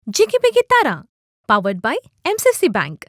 Jiggy Tara, powered by MCFC Bank.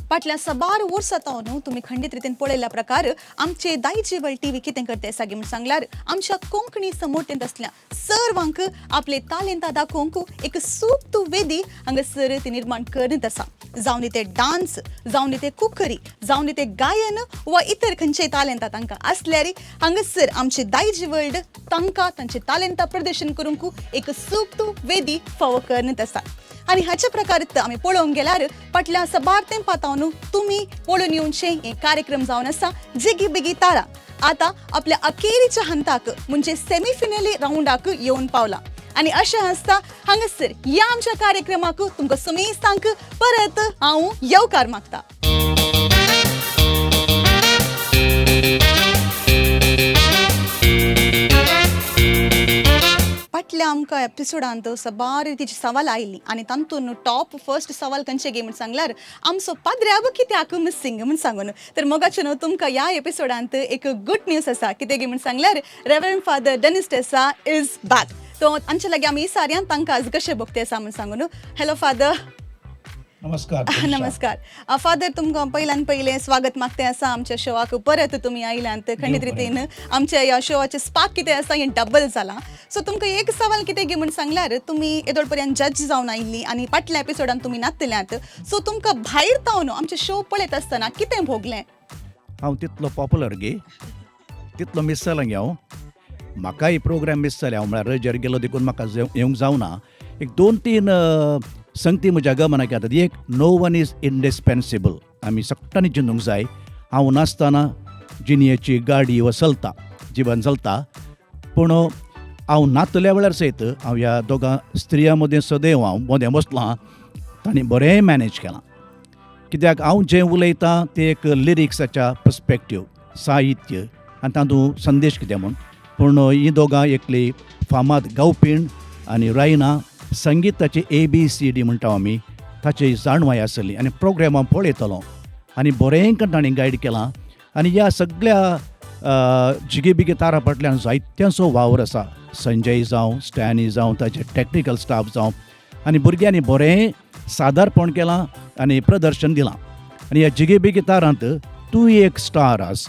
फाटल्या साबार वर्सां न्हू तुमी खंडीत रितीन पळयल्या प्रकार आमचे दायजेवळ टीव्ही कितें करता सांगी म्हण सांगल्यार आमच्या कोंकणी समोरतेंत असल्या सर्वांक आपले तालेंता दाखोवंक एक सूक्त वेदी हांगासर ती निर्माण करीत आसा. जावं ते डान्स, जावं ते कुकरी, जावं ते गायन वा इतर खंयचेय तालेंता तांकां असल्यार हांगासर आमचे दायजेवळ तांकां तांचे तालेंता प्रदर्शन करूंक एक सूक्त वेदी फावो करीत आसा. आणि हाच्या प्रकारांत आमी पळोवंक गेल्यार फाटल्या साबार तेंपात न्हू तुमी पळोवन येवनशे हे कार्यक्रम जावन आसा जिगी बिगी तारा आता आपल्या अखेरीच्या हंताक म्हणजे सेमीफायनल राउंडाक येवन पावला. आणि अशें आसता हांगासर ह्या आमच्या कार्यक्रमाक तुमकां सुमेस्तांक परत हांव येवकार मागता. फाटल्या आमकां एपिसोडांत साबार रितीची सवाल आयली आणि तातूंत टॉप फर्स्ट सवाल खंयचे गे म्हण सांगल्यार आमचो पाद्र्याब कित्याक मिसिंग म्हण सांगून. तर मोगाचे न्हू तुमकां ह्या एपिसोडांत एक गुड न्यूज आसा. कितें गे म्हण सांगल्यार reverend father Dennis Tessa is back. तो तांचे लागीं आमी साऱ्यान तांकां आज कशें भोगते आसा म्हण सांगून. Hello father. नमस्कार. नमस्कार फादर. तुमकां पयल्यान पयलें स्वागत मागते आसा आमच्या शोवाक. परत तुमी आयल्यांत खंडीत रितीन आमच्या ह्या शोवाचें स्पार्क कितें आसा हें डबल जालां. सो तुमकां एक सवाल कितें गे म्हण सांगल्यार तुमी येदोळ पर्यंत जज जावन आयिल्ली आनी फाटल्या एपिसोडान तुमी नातल्यात. सो तुमकां भायर तावन आमचे शो पळयत आसतना कितें भोगलें? हांव तितलो पॉप्युलर गे, तितलो मिस जाला गे हांव. म्हाकाय प्रोग्राम मिस जाले. हांव म्हळ्यार रजर गेलो देखून म्हाका येवंक जावना. एक 2-3 संगती म्हज्या गमनाक येतात. एक नो वन इज इंडिस्पेन्सिबल. आमी सगळ्यांनी चिंतूंक जाय. हांव नासतना जिनियेची गाडी वा चलता, जिवन चलता, पूण हांव नातल्या वेळार सयत हांव ह्या दोगां स्त्रियां मदें सदैव हांव मदें बसलां. तांणी बरें मॅनेज केलां. कित्याक हांव जें उलयतां तें एक लिरिक्साच्या पर्स्पेक्टीव, साहित्य आनी तातूंत संदेश कितें म्हूण. पूण हीं दोगां एकली फामाद गावपीण आनी रायना संगीताची ABCD म्हणटा आमी ताची जाणवाय आसली. आनी प्रोग्राम हांव पळयतलो आनी बरें ताणें गायड केलां. आनी ह्या सगळ्या जिगे बिगे तारा फाटल्यान जायत्यांचो वावर आसा. संजय जावं, स्टॅनी जावं, ताचे टॅक्निकल स्टाफ जावं, आनी भुरग्यांनी बरें सादरपण केलां आनी प्रदर्शन दिलां. आनी ह्या जिगे बिगे तारांत तूं एक स्टार आस.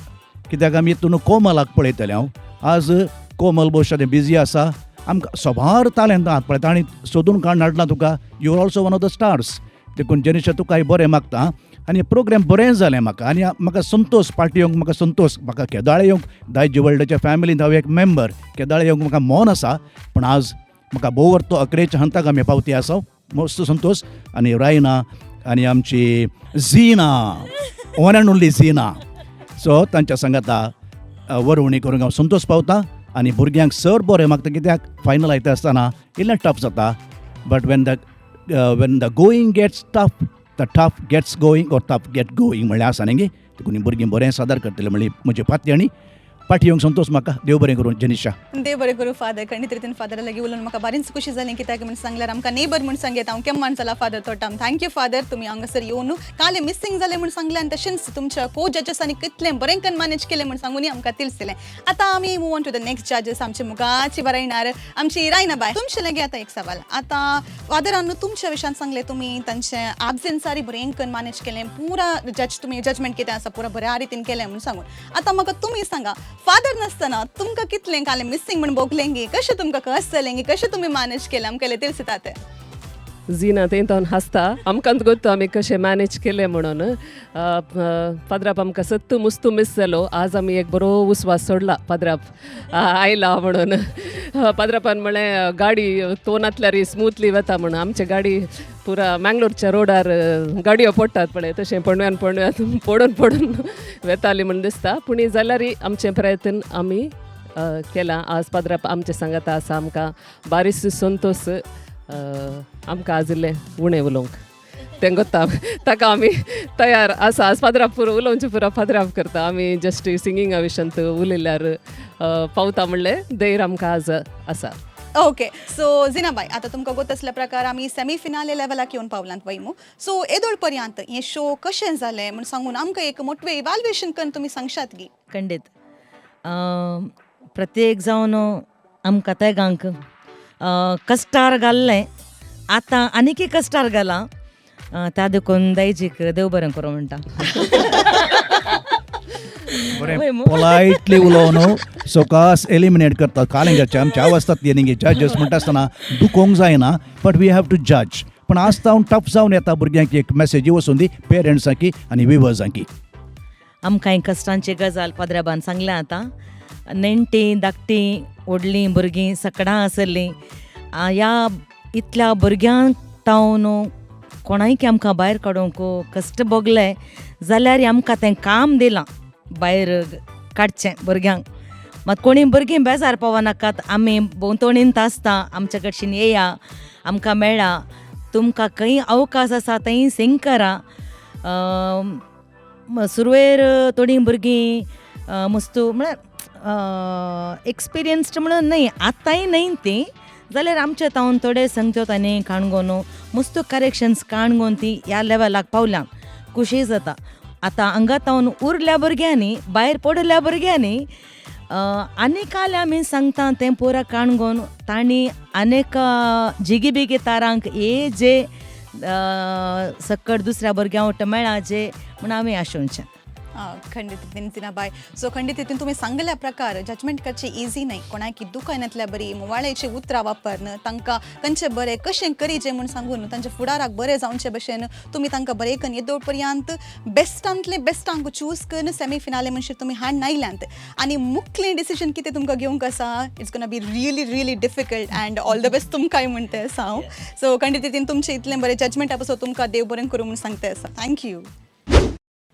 कित्याक आमी हितून कोमलाक पळयतले. हांव आज कोमल भोशाद बिजी आसा. आमकां सोबार तालेंत आहात पळय ताणी सोदून काडून हाडलां तुका. You are also one of the stars. देखून जेनिशा तुकाय बरें मागता. आनी प्रोग्राम बरें जालें म्हाका. आनी म्हाका संतोश पार्टी येवंक म्हाका संतोश. म्हाका केदाळे येवंक दायज वर्ल्डाच्या फॅमिलींत हांव एक मेंबर. केदाळे येवंक म्हाका मोन आसा. पूण आज म्हाका बोवर तो अकरेच्या हंताक आमी पावती आसा. मस्त संतोश. आनी रायना आनी आमची झीना, वन अँड ओन्ली झीना. सो तांच्या सांगाता वरवणी करूंक हांव संतोश पावता. आनी भुरग्यांक सर बरें मागता. कित्याक फायनल येता आसतना इल्लें टफ जाता. But when the going gets tough, the tough gets going or tough get going म्हणल्यार आसा न्ही गे. देखून भुरगीं बरें सादर करतले म्हणली म्हजी पाती. आनी पाटी येवंक संतोश म्हाका. देव बरें करूं जेनिशा. देव बरें करूं फादर. खंडीत रितीन फादरा लागीं उलोवन म्हाका बारीच खुशी जाली. कित्याक म्हण सांगल्यार आमकां नेबर म्हण सांगेत हांव केम्मान जाला फादर तो टायम. Thank you father. तुमी हांगासर येवन काले मिसिंग जालें म्हण सांगलें आनी तशेंच तुमच्या को जजसांनी कितलें बरें करून मॅनेज केलें म्हण सांगून आमकां तिलसिलें. आतां आमी move on to the next जजस. आमचे मुखाची बरयणार आमची रायना बाय. तुमचे लागीं आतां एक सवाल. आतां फादरान तुमच्या विशयान सांगलें तुमी तांचे एब्सेंसारी बरें करून मॅनेज केलें. पुरा तुमी जजमेंट कितें आसा पुरा बऱ्या रितीन केलें म्हण सांगून. आतां म्हाका तुमी सांगा फादर नासतना तुमकां कितलें कालें मिसिंग म्हण भोगलें गे. कशें तुमकां कस जालें गे. कशें तुमी मॅनेज केलें आमकां तिलसितात. झीना तें हासता. आमकांत गोत्तो आमी कशें मॅनेज केलें म्हणून. पाद्राप आमकां सत्त मुस्तू मिस जालो. आज आमी एक बरो उस्वास सोडला पाद्राप आयला म्हणून. पाद्रापान म्हळें गाडी तोनातल्यार स्मूथली वता म्हणून. आमची गाडी पुरा मँगलोरच्या रोडार गाडयो पडटात पळय तशें पणव्यान पडून वेताली म्हण दिसता. पूण जाल्यार आमचें प्रयत्न आमी केलां. आज पाद्राप आमचे सांगाता आसा. आमकां बारीस संतोश आमकां आजिल्लें उणें उलोवंक तें गोत्ता. ताका आमी तयार आसा. आज पाद्राप पुरो उलोवचें पुरो पाद्राप करता. आमी जस्ट सिंगिंगा विशयांत उलयल्यार पावता म्हणलें धैर्य आमकां आज आसा. ओके सो जिनाबाई आता तुमकां गोत असल्या प्रकार आमी सेमी फिनाले लेवलाक येवन पावलांत वयमू सो येदोळ पर्यंत हे शो कशें जालें म्हण सांगून आमकां एक मोठवें इवाल्युएशन करून तुमी सांगशात गी खंडीत प्रत्येक जावन आमकां तेगांक कश्टार घाल्लें आतां आनीकय कश्टार घाला त्या देखून दायजीक देव बरें करूं म्हणटा पोलायटली उलोवन सोकास एलिमिनेट करतात कालिंगाचे आमचे आवाजतात तेनिंगे जजेस म्हणटा आसतना दुखोवंक जायना बट वी हॅव टू जज पण आसता हांव टफ जावन येता भुरग्यांक एक मॅसेजी वचून दी पेरंट्सांकी आनी विवर्सांकी आमकां एक कश्टांची गजाल पाद्र्याबान सांगलें आतां नेण्टीं धाकटीं व्हडलीं भुरगीं सकाळां आसलीं ह्या इतल्या भुरग्यांक तावन कोणायकी आमकां भायर काडूंक कश्ट भोगले जाल्यार आमकां तें काम दिलां भायर काडचें भुरग्यांक मात कोणी भुरगीं बेजार पावनाकात आमी भोंवतणींत आसता आमचे कडच्यान येया आमकां मेळा तुमकां खंय अवकाश आसा थंय सिंग करा सुरवेर थोडीं भुरगीं मस्तू म्हळ्यार एक्सपिरियन्स्ड म्हणून न्हय आतांय न्हय तीं जाल्यार आमचे तावन थोडे संगत्यो आनी काणगोन मस्तू करेक्शन्स काणगोन ती ह्या लेवलाक पावल्या खुशी जाता आतां हांगा तावन उरल्या भुरग्यांनी भायर पडल्या भुरग्यांनी आनीक आले आमी सांगता तें पुरा काणगोन तांणी आनीक जिगी बिगी तारांक हे जे सकट दुसऱ्या भुरग्यां वांगडा मेळा जे म्हण आमी आशोवचें खंडीत रितीन जिनाबाई सो खंडीत रितीन तुम्ही सांगल्या प्रकार जजमेंट करचे इजी नाही कोणाकी दुकानांतल्या बरी मोवाळ्याची उतरां वापरन तांकां खंयचे बरें कशें करीचें म्हूण सांगून तांच्या फुडाराक बरें जावचे भशेन तुमी तांकां बरें करून येदोळ पर्यंत बेस्टांतले बेस्टांक चूज करून सेमी फिनाले म्हणशीर तुमी हाड नायल्यांत आनी मुख्यलें डिसिजन कितें तुमकां घेवंक आसा it's gonna be really difficult and all the best तुमकांय म्हणते आसा हांव सो खंडीत रितीन तुमचें इतलें बरें जजमेंटा पासून तुमकां देव बरें करूं म्हूण सांगते आसा थँक्यू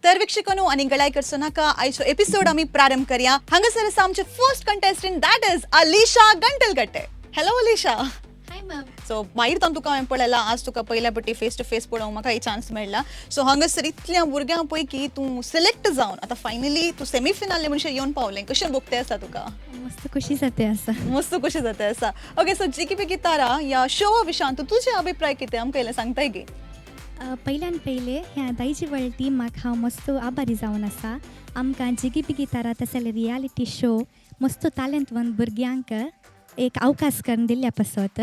तर वीक्षकांनो आणि गळाय करचो नाका आयचो एपिसोड आम्ही प्रारंभ करूया हांगासर आसा आमचे first contestant that is Alisha Gantalgatte hello Alisha hi ma'am so मागीर तान तुका हांवें पळयला आज तुका पयल्या पट्टी फेस टू फेस पळोवंक म्हाका एक चान्स मेळ्ळा सो हांगासर इतल्या भुरग्यां पैकी तूं सिलेक्ट जावन आतां फायनली तूं सेमी फिनाले म्हणशे येवन पावलें कशें भोगतें आसा तुका मस्त खुशी जाते आसा मस्त कशें जाता आसा ओके सो जिकी बेगी तारा ह्या शो विशयान तुजे अभिप्राय कितें आमकां इल्लें सांगताय गे पयल्यान पयले ह्या दायजी वर्ल्ड टिमाक हांव मस्त आभारी जावन आसा आमकां जिगी बिगी तारा तसले रियालिटी शो मस्त टॅलेंटवंत भुरग्यांक एक अवकाश करून दिल्ल्या पासत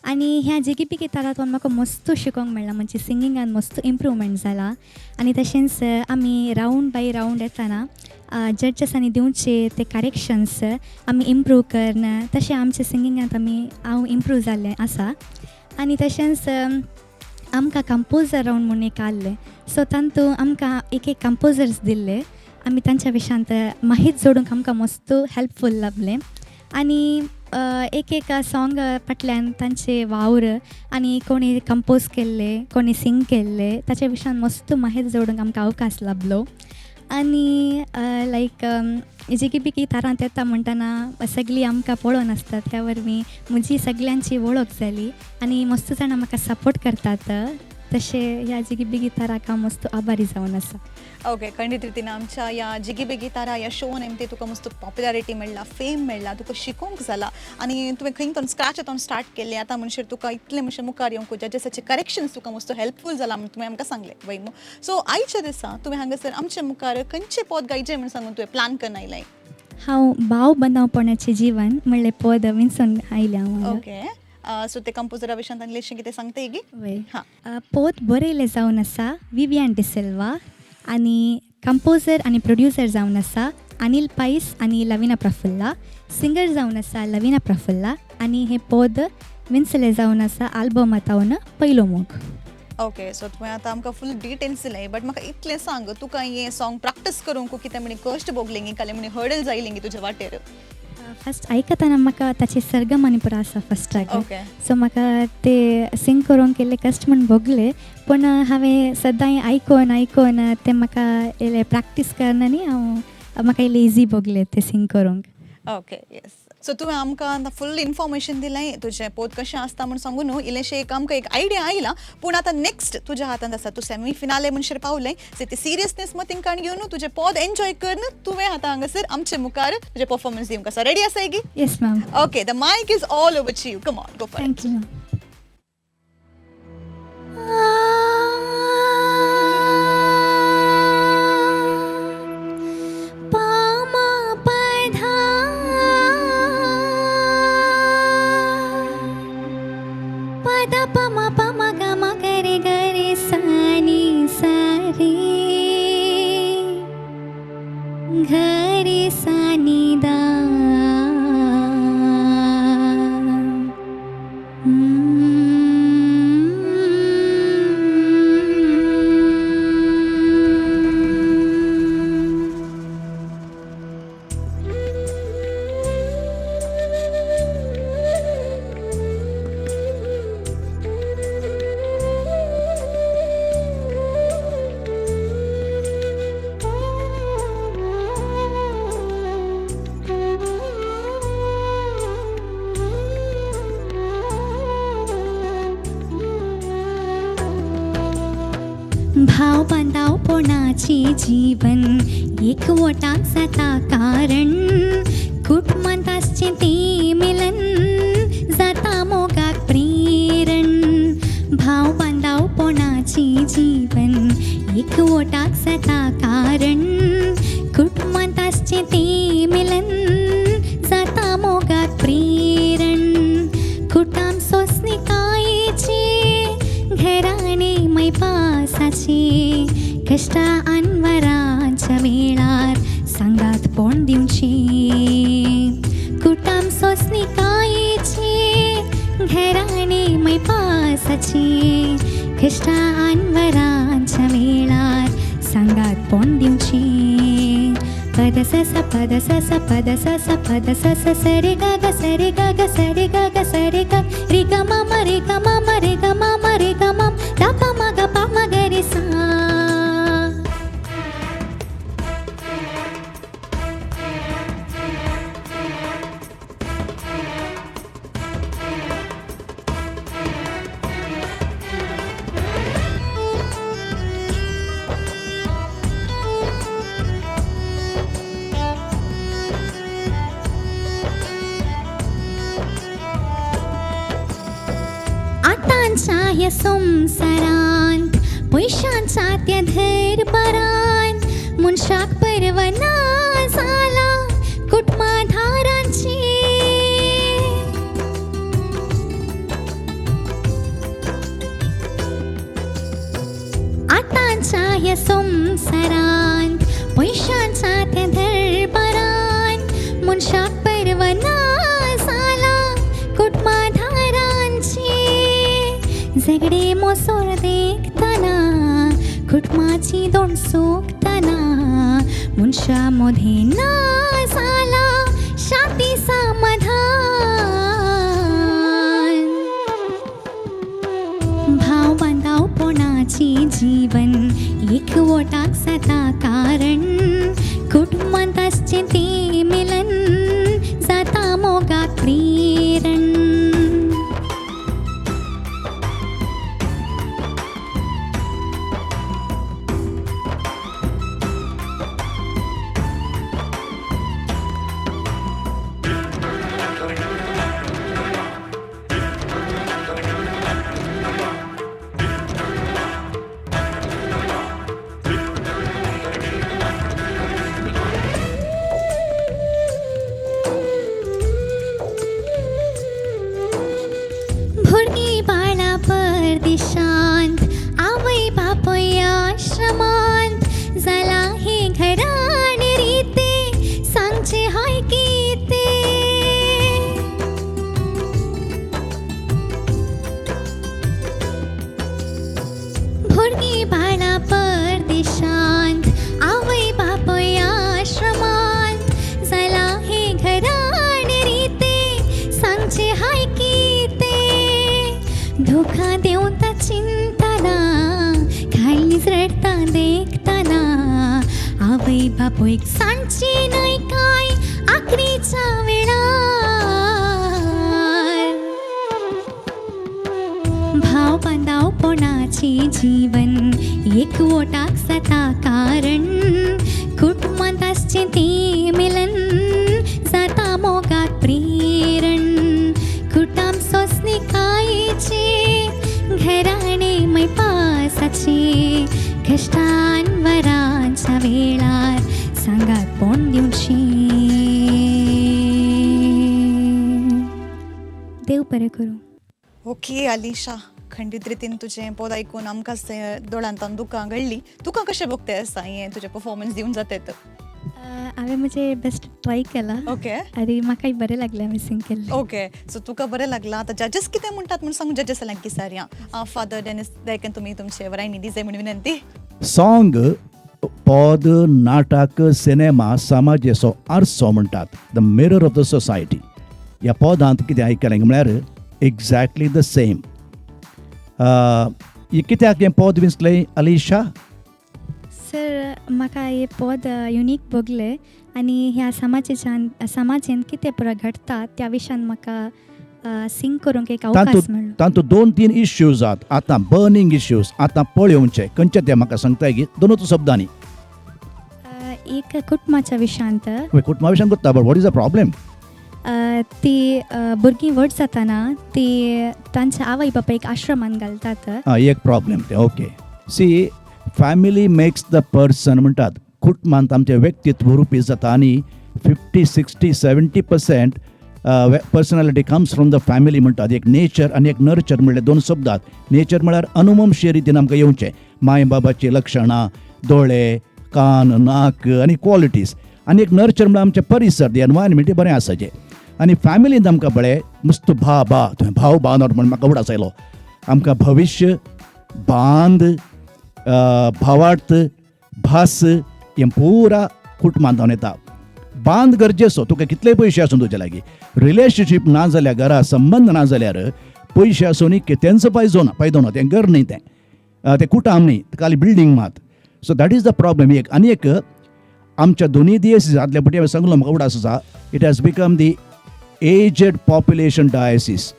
आनी ह्या जिगी बिगी तारांतून म्हाका मस्त शिकोवंक मेळ्ळां म्हणजे सिंगिंगान मस्त इम्प्रूवमेंट जाला आनी तशेंच आमी रावंड बाय रावंड येताना जड्जसांनी दिवचे ते करेक्शन्स आमी इम्प्रूव करन तशें आमच्या सिंगिंगांत हांव इम्प्रूव जाल्लें आसा आनी तशेंच आमकां कंपोजर रावंड म्हणून एक आसलें सो तातूंत आमकां एक कंपोजर्स दिल्ले आमी तांच्या विशयांत माहीत जोडूंक आमकां मस्त हेल्पफूल लाभलें आनी एक सॉंग फाटल्यान तांचे वावर आनी कोणी कंपोज केल्ले कोणी सिंग केल्ले ताच्या विशयान मस्त माहीत जोडूंक आमकां अवकाश लाभलो आनी लायक जिगी बिगी तारांत येता म्हणटना सगळीं आमकां पळोवन आसतात ह्या वरवीं म्हजी सगळ्यांची वळख जाली आनी मस्त जाणां म्हाका सपोर्ट करतात तशें ह्या जिगी बिगी ताराक हांव मस्त आभारी जावन आसा ओके खंडीत रितीन आमच्या या जिगी बेगी तारा ह्या शो नेमते तुका मस्त पॉप्युलॅरिटी मेळ्ळा फेम मेळ्ळा तुका शिकोवंक जाला आनी तुवें खंय तून स्क्रॅचातून स्टार्ट केल्लें आतां म्हणशीर तुका इतलें म्हणचे मुखार येवंक जजेसाचे करेक्शन्स तुका मस्त हेल्पफूल जाला म्हण तुवें आमकां सांगलें वयमू सो आयच्या दिसा तुवें हांगासर आमचे मुखार खंयचें पद गायचें म्हण सांगून तुवें प्लॅन करून आयलाय हांव भाव बनावपणाचें जिवन म्हणलें पद विंचून आयलें हांव ओके सो ते कंपोजरा विशयान तांणी इल्लेशें कितें सांगता गी वय हां पोत बरयलें जावन आसा विवियन डिसिल्वा आनी कंपोजर आनी प्रोड्युसर जावन आसा अनिल पायस आनी लविना प्रफुल्ला सिंगर जावन आसा लविना प्रफुल्ला आनी हें पद विंचलें जावन आसा आल्बमांतावन पयलो मोग ओके सो तुवें आतां आमकां फूल डिटेल्स दिलें बट म्हाका इतलें सांग तुका हें सॉंग प्रॅक्टीस करूंक कितें म्हणे कश्ट भोगलें गी काले म्हणे हर्डल जायलें गी तुज्या वाटेर फस्ट आयकताना म्हाका ताचे सरगम आनी पुरो आसा फस्टाक ओके सो म्हाका ते सिंग करूंक इल्ले कश्ट म्हण भोगले पूण हांवें सदां आयकोन ते म्हाका इल्ले प्रॅक्टीस करना न्ही हांव म्हाका इल्ले इजी भोगले ते सिंग करूंक ओके येस सो तुवें आमकां आतां फुल इन्फॉर्मेशन दिलें तुजें पोत कशें आसता म्हूण सांगून न्हू इल्लेशें एक आमकां एक आयडिया आयला पूण आतां नेक्स्ट तुज्या हातांत आसा तूं सेमी फिनाले म्हणसर पावलें सो ती सिरियसनेस मतींकाण घेवन तुजें पोद एन्जॉय कर तुवें आतां हांगासर आमचे मुखार तुजें परफॉर्मन्स दिवंक आसा रेडी आसा गी Yes, ma'am. Okay the mic is all over to you come on go for Thank you, ma'am. घरे सानिदा भाव बांधाव पोणाचे जीवन एकवटाक जाता कारण कुटुंबांतासचें ते मिलन जाता मोगाक प्रेरण भाव बांधाव पोणाचे जीवन एकवटाक जाता कारण कुटुंबांतासचें ते मिलन जाता मोगाक प्रेरण कुटाम सोंसणिकायेचे घराणे मैपासाचे कष्टा अनवरांच्या वेळार सांगात पोण दिवचे कुटाम सोंसणिकायेचे घराणे मैपासाचे कष्टा अनवरांच्या वेळार सांगात पोण दिवचे पद स पद स पद स पद स सरे ग ग सरे ग ग सरे ग ग सरे ग रे ग म म रे ग म म रे ग म म रे ग म द प म ग प म ग रे सा आतांच्या ह्या संसारांत पयशांच्या त्या धरबरांत मनशाक परवना जाला कुटुंबाधारांची आतांच्या ह्या संसारांत पयशांच्या त्या धरबरांत मनशाक परवना जाला कुटुंबाधारांची झगडे मोसोर देखताना कुटुंबाची दोन सोगताना मनशा मध्ये ना जाला शांती समाधान भाव बांधावपणाची जीवन एकवटाक जाता कारण कुटुंबांतासचें ते मिलन जाता मोगाक प्रेरण भुरगी बाळा परदेशांत आवय बापय आश्रमांत जाला हे घराणे रीते सांगचे हाय किते भुरगी बाळा परदेशांत आवय बापय आश्रमांत जाला हे घराणे रीते सांगचे हाय किते धोका देवता चिंताना काळीज रडता देखताना आवय बापोयक सांगची नाही काय आखरीच्या वेळार बांदावपणाचे जीवन एकवटाक जाता कारण कुटुंबांत आसचें तें मिलन जाता मोगाक प्रेरण कुटाम सोंसणिकायेचे घराणे मैपासाचे कश्टान वरांच्या वेळार सांगात पोंड दिवची देव बरें करूं. ओके अलिशा, खंडीत रितीन तुजें पद आयकून आमकां दोळांतान दुकां घडली. तुका कशें भोगते आसा हें तुजें परफॉर्मन्स दिवन जातात? हांवें म्हजे बेस्ट ट्राय केला ओके आनी म्हाकाय बरें लागलें हांवें सिंग केल्लें. ओके, सो तुका बरें लागलां. आतां जजेस कितें म्हणटात म्हूण सांग जजेसांक विचारया. फादर डेनिस देकन तुमी तुमचे वरायणी दिजे म्हण विनंती. सॉंग पद नाटक सिनेमा समाजाचो आरसो म्हणटात, the mirror of the society. ह्या पदांत कितें आयकलें म्हळ्यार एक्झॅक्टली द सेम. कित्याक हें पद विसलें अलिशा? सर म्हाका हे पद युनीक भोगलें आनी ह्या समाजान कितें पुरो घडटा त्या विशयान म्हाका सिंग करूंक एक अवकाश मेळ्ळो. तातूंत 2-3 इश्यूज आहात आतां, बर्निंग इश्यूज आतां पळोवचे. खंयचे ते म्हाका सांगताय की 2 शब्दांनी. एक कुटुंबाच्या विशयांत कुटुंबा विशयान कोत्ता, but what is the problem? ती भुरगीं व्हड जाताना ती तांच्या आवय बापायक आश्रमान घालतात. एक प्रॉब्लेम ते. Okay, see family makes the person म्हणटात. कुटुंबांत आमचें व्यक्तित्व रुपी जाता आनी 50-60-70% personality comes from the family म्हणटात. एक नेचर आनी एक नर्चर म्हणल्यार 2 शब्दात. नेचर म्हळ्यार अनुवंशीय रितीन आमकां येवचें. माय बाबाची लक्षणां, दोळे, कान, नाक आनी क्वॉलिटीज. आनी एक नर्चर म्हळ्यार आमचें परिसर, दी एनवायरमेंट बरें आसाचें. आनी फॅमिलींत आमकां बळें मस्त तुवें भाव बांदोर म्हण म्हाका उगडास आयलो. आमकां भविश्य, बांद, भावार्थ, भास हें पुरा कुटुंबांत जावन येता. बांद गरजेचो, तुका कितलेय पयशे आसूं तुजे लागीं. रिलेशनशीप ना जाल्यार, घरा संबंद ना जाल्यार पयशे आसूंनी कितेंच फायदो ना. तें घर न्ही, तें कुटाम न्ही, खाली बिल्डींग मात. So that is the problem. आनी एक आमच्या दोनी देश आदल्या फावटी हांवें सांगलो म्हाका उगडास आसा, it has become the aged population diocese.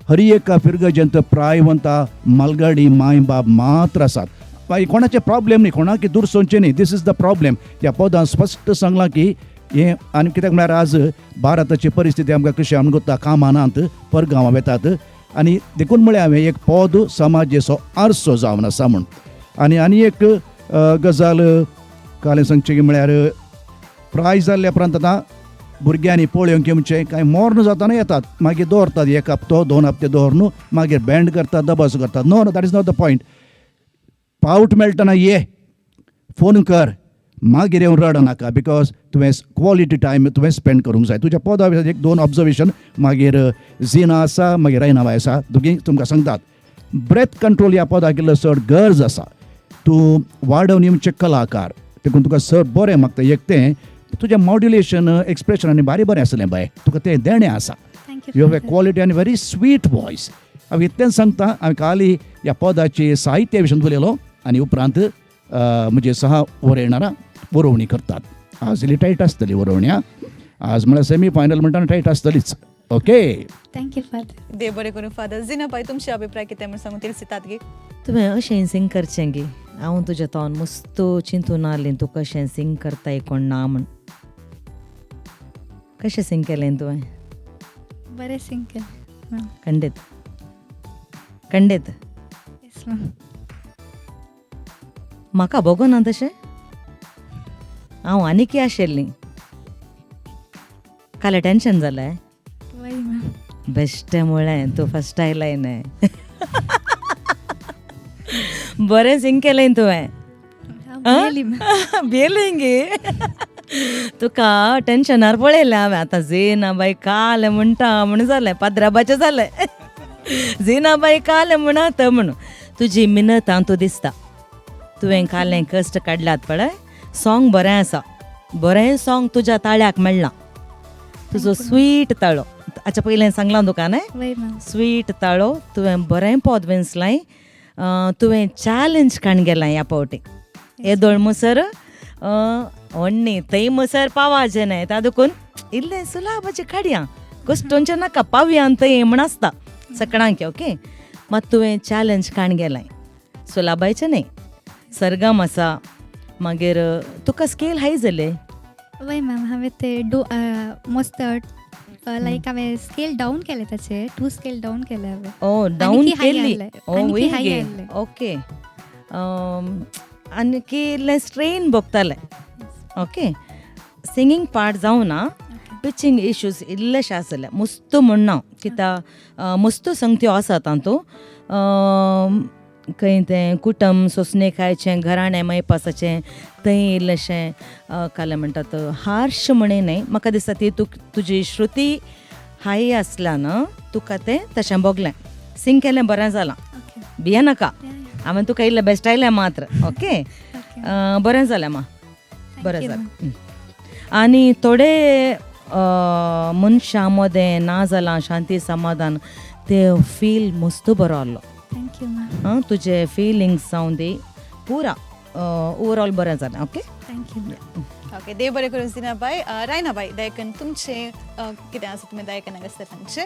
Hari एका फिरगजेंत प्रायवंत मलगाडी माय बाप मात्र आसात. कोणाचे प्रॉब्लेम न्ही, कोणाक दूर सोंचे न्ही. This is the problem. ह्या पदान स्पश्ट सांगलां की हें. आनी कित्याक म्हळ्यार आज भारताची परिस्थिती आमकां कशी आमी कोत्ता, कामानांत परगांवां वेतात. आनी देखून म्हळ्यार हांवें एक पद समाजाचो आरसो जावन आसा म्हूण. आनी एक गजाल कालें सांगचें की म्हळ्यार प्रायज जाल्ल्या उपरांत आतां भुरग्यांनी पळोवंक येवचें. कांय मोर्न जाताना येतात, मागीर दवरतात 1 हप्तो 2 हप्ते दवरून मागीर बँड करतात, दबास करतात. No that is not the point. पावट मेळटना ये, फोन कर, मागीर येवन रड नाका. बिकॉज तुवें क्वॉलिटी टायम तुवें स्पेंड करूंक जाय. तुज्या पदा 1-2 ऑब्जर्वेशन. मागीर झिना आसा, मागीर रायनाबाय आसा, दोगी तुमकां सांगतात. ब्रेथ कंट्रोल ह्या पदाक इल्लो चड गरज आसा. तूं वाडोवन येवचें कलाकार, देखून तुका सर बरें मागता. एक तें तुजें मॉड्युलेशन, एक्सप्रेशन आनी बरें आसलें बाय. तुका तें देणें आसा. यू हॅव ए क्वॉलिटी आनी व्हेरी स्वीट वॉयस. हांव इतलेंच सांगता. हांवें काली ह्या पदाची साहित्या विशयान उलयलो आनी उपरांत म्हजे सहा वरयणारां बरोवणी करतात. आज इल्ली टायट आसतली बरोवण्या. आज म्हळ्यार सेमी फायनल म्हणटाना टायट आसतलीच. Okay, thank you father. देव बरें करूं फादर. जिनाबाई, तुमचे अभिप्राय कितें म्हण सांगून दिलसितात गे? तुवें अशें सिंग करचें गे. हांव तुज्या तोंड मस्त चिंतून आसलें तुका अशें सिंग करताय कोण ना म्हण. कशें सिंग केलें तुवें? बरें सिंग केलें. खंडीत खंडीत. Yes ma'am. म्हाका बगो ना तशें. हांव आनीक आशिल्लीं. काले टेन्शन जालें. वय मॅम. बेश्टें म्हळें तूं फस्ट आयलाय न्हय. बरें सिंग केलें तुवें. भियेलें गे. तुका टेन्शनार पळयलें हांवें. आतां झेनाबाई कालें म्हणटा म्हण जालें, पाद्राबाचें जालें. झेनाबाई कालें म्हणत म्हणून तुजी मिनत तूं दिसता. तुवें कालें कश्ट काडलात पळय. सॉंग बरें आसा. बरें सॉंग तुज्या ताळ्याक मेळ्ळां. तुजो स्वीट ताळो. हाच्या पयलें सांगलां तुका न्हय. वय मॅम. स्वीट ताळो. तुवें बरें पद विंसलाय. तुवें चॅलेंज काण गेलां ह्या पावटी. येदोळ मुसर व्हडणी थंय मुसर पावाचें न्हय. तादुकून इल्लें सुलाबाचें काडया. कश्टोंचें नाका, पावया थंय म्हण आसता सकाळांक. ओके, मात तुवें चॅलेंज काण गेलाय सो लाबायचें न्ही सरगम आसा मागीर तुका स्केल हाय जाले वय मॅम हांवें ते मस्त लायक हांवें स्केल डावन केले ताचे 2 स्केल डावन केले हांवें ओ डाऊन आणखी high केल्ली हाडले. ओ आणखी वय high गे हाडले. ओके आनी इल्लें स्ट्रेन भोगतालें ओके सिंगींग पार्ट जावना पिचींग इश्यूज इल्लेशे आसले मस्त म्हणना कित्याक मस्त संगत्यो आसा तातूं खंय तें कुटुंब सोंसणे खायचें घराणें मैपासाचें थंय इल्लेशें काले म्हणटात हार्श म्हणे न्ही म्हाका दिसता ती तुजी श्रुती हाय आसल्यान तुका तें तशें भोगलें सिंग केलें बरें जालां भिये नाका हांवें तुका इल्लें बेस्ट आयलें मात्र ओके बरें जालें मा बरें जालें आनी थोडे मनशां मदें ना जालां शांती समाधान ते फील मस्त बरो आहलो थँक्यू मॅम तुजे फिलिंग्स जावन दी पुरा ओवरऑल बरें जालें ओके थँक्यू ओके देव बरें करून दिना बाय रायना बाय दयकन तुमचे कितें आसा तुमी दयकन आसता तांचे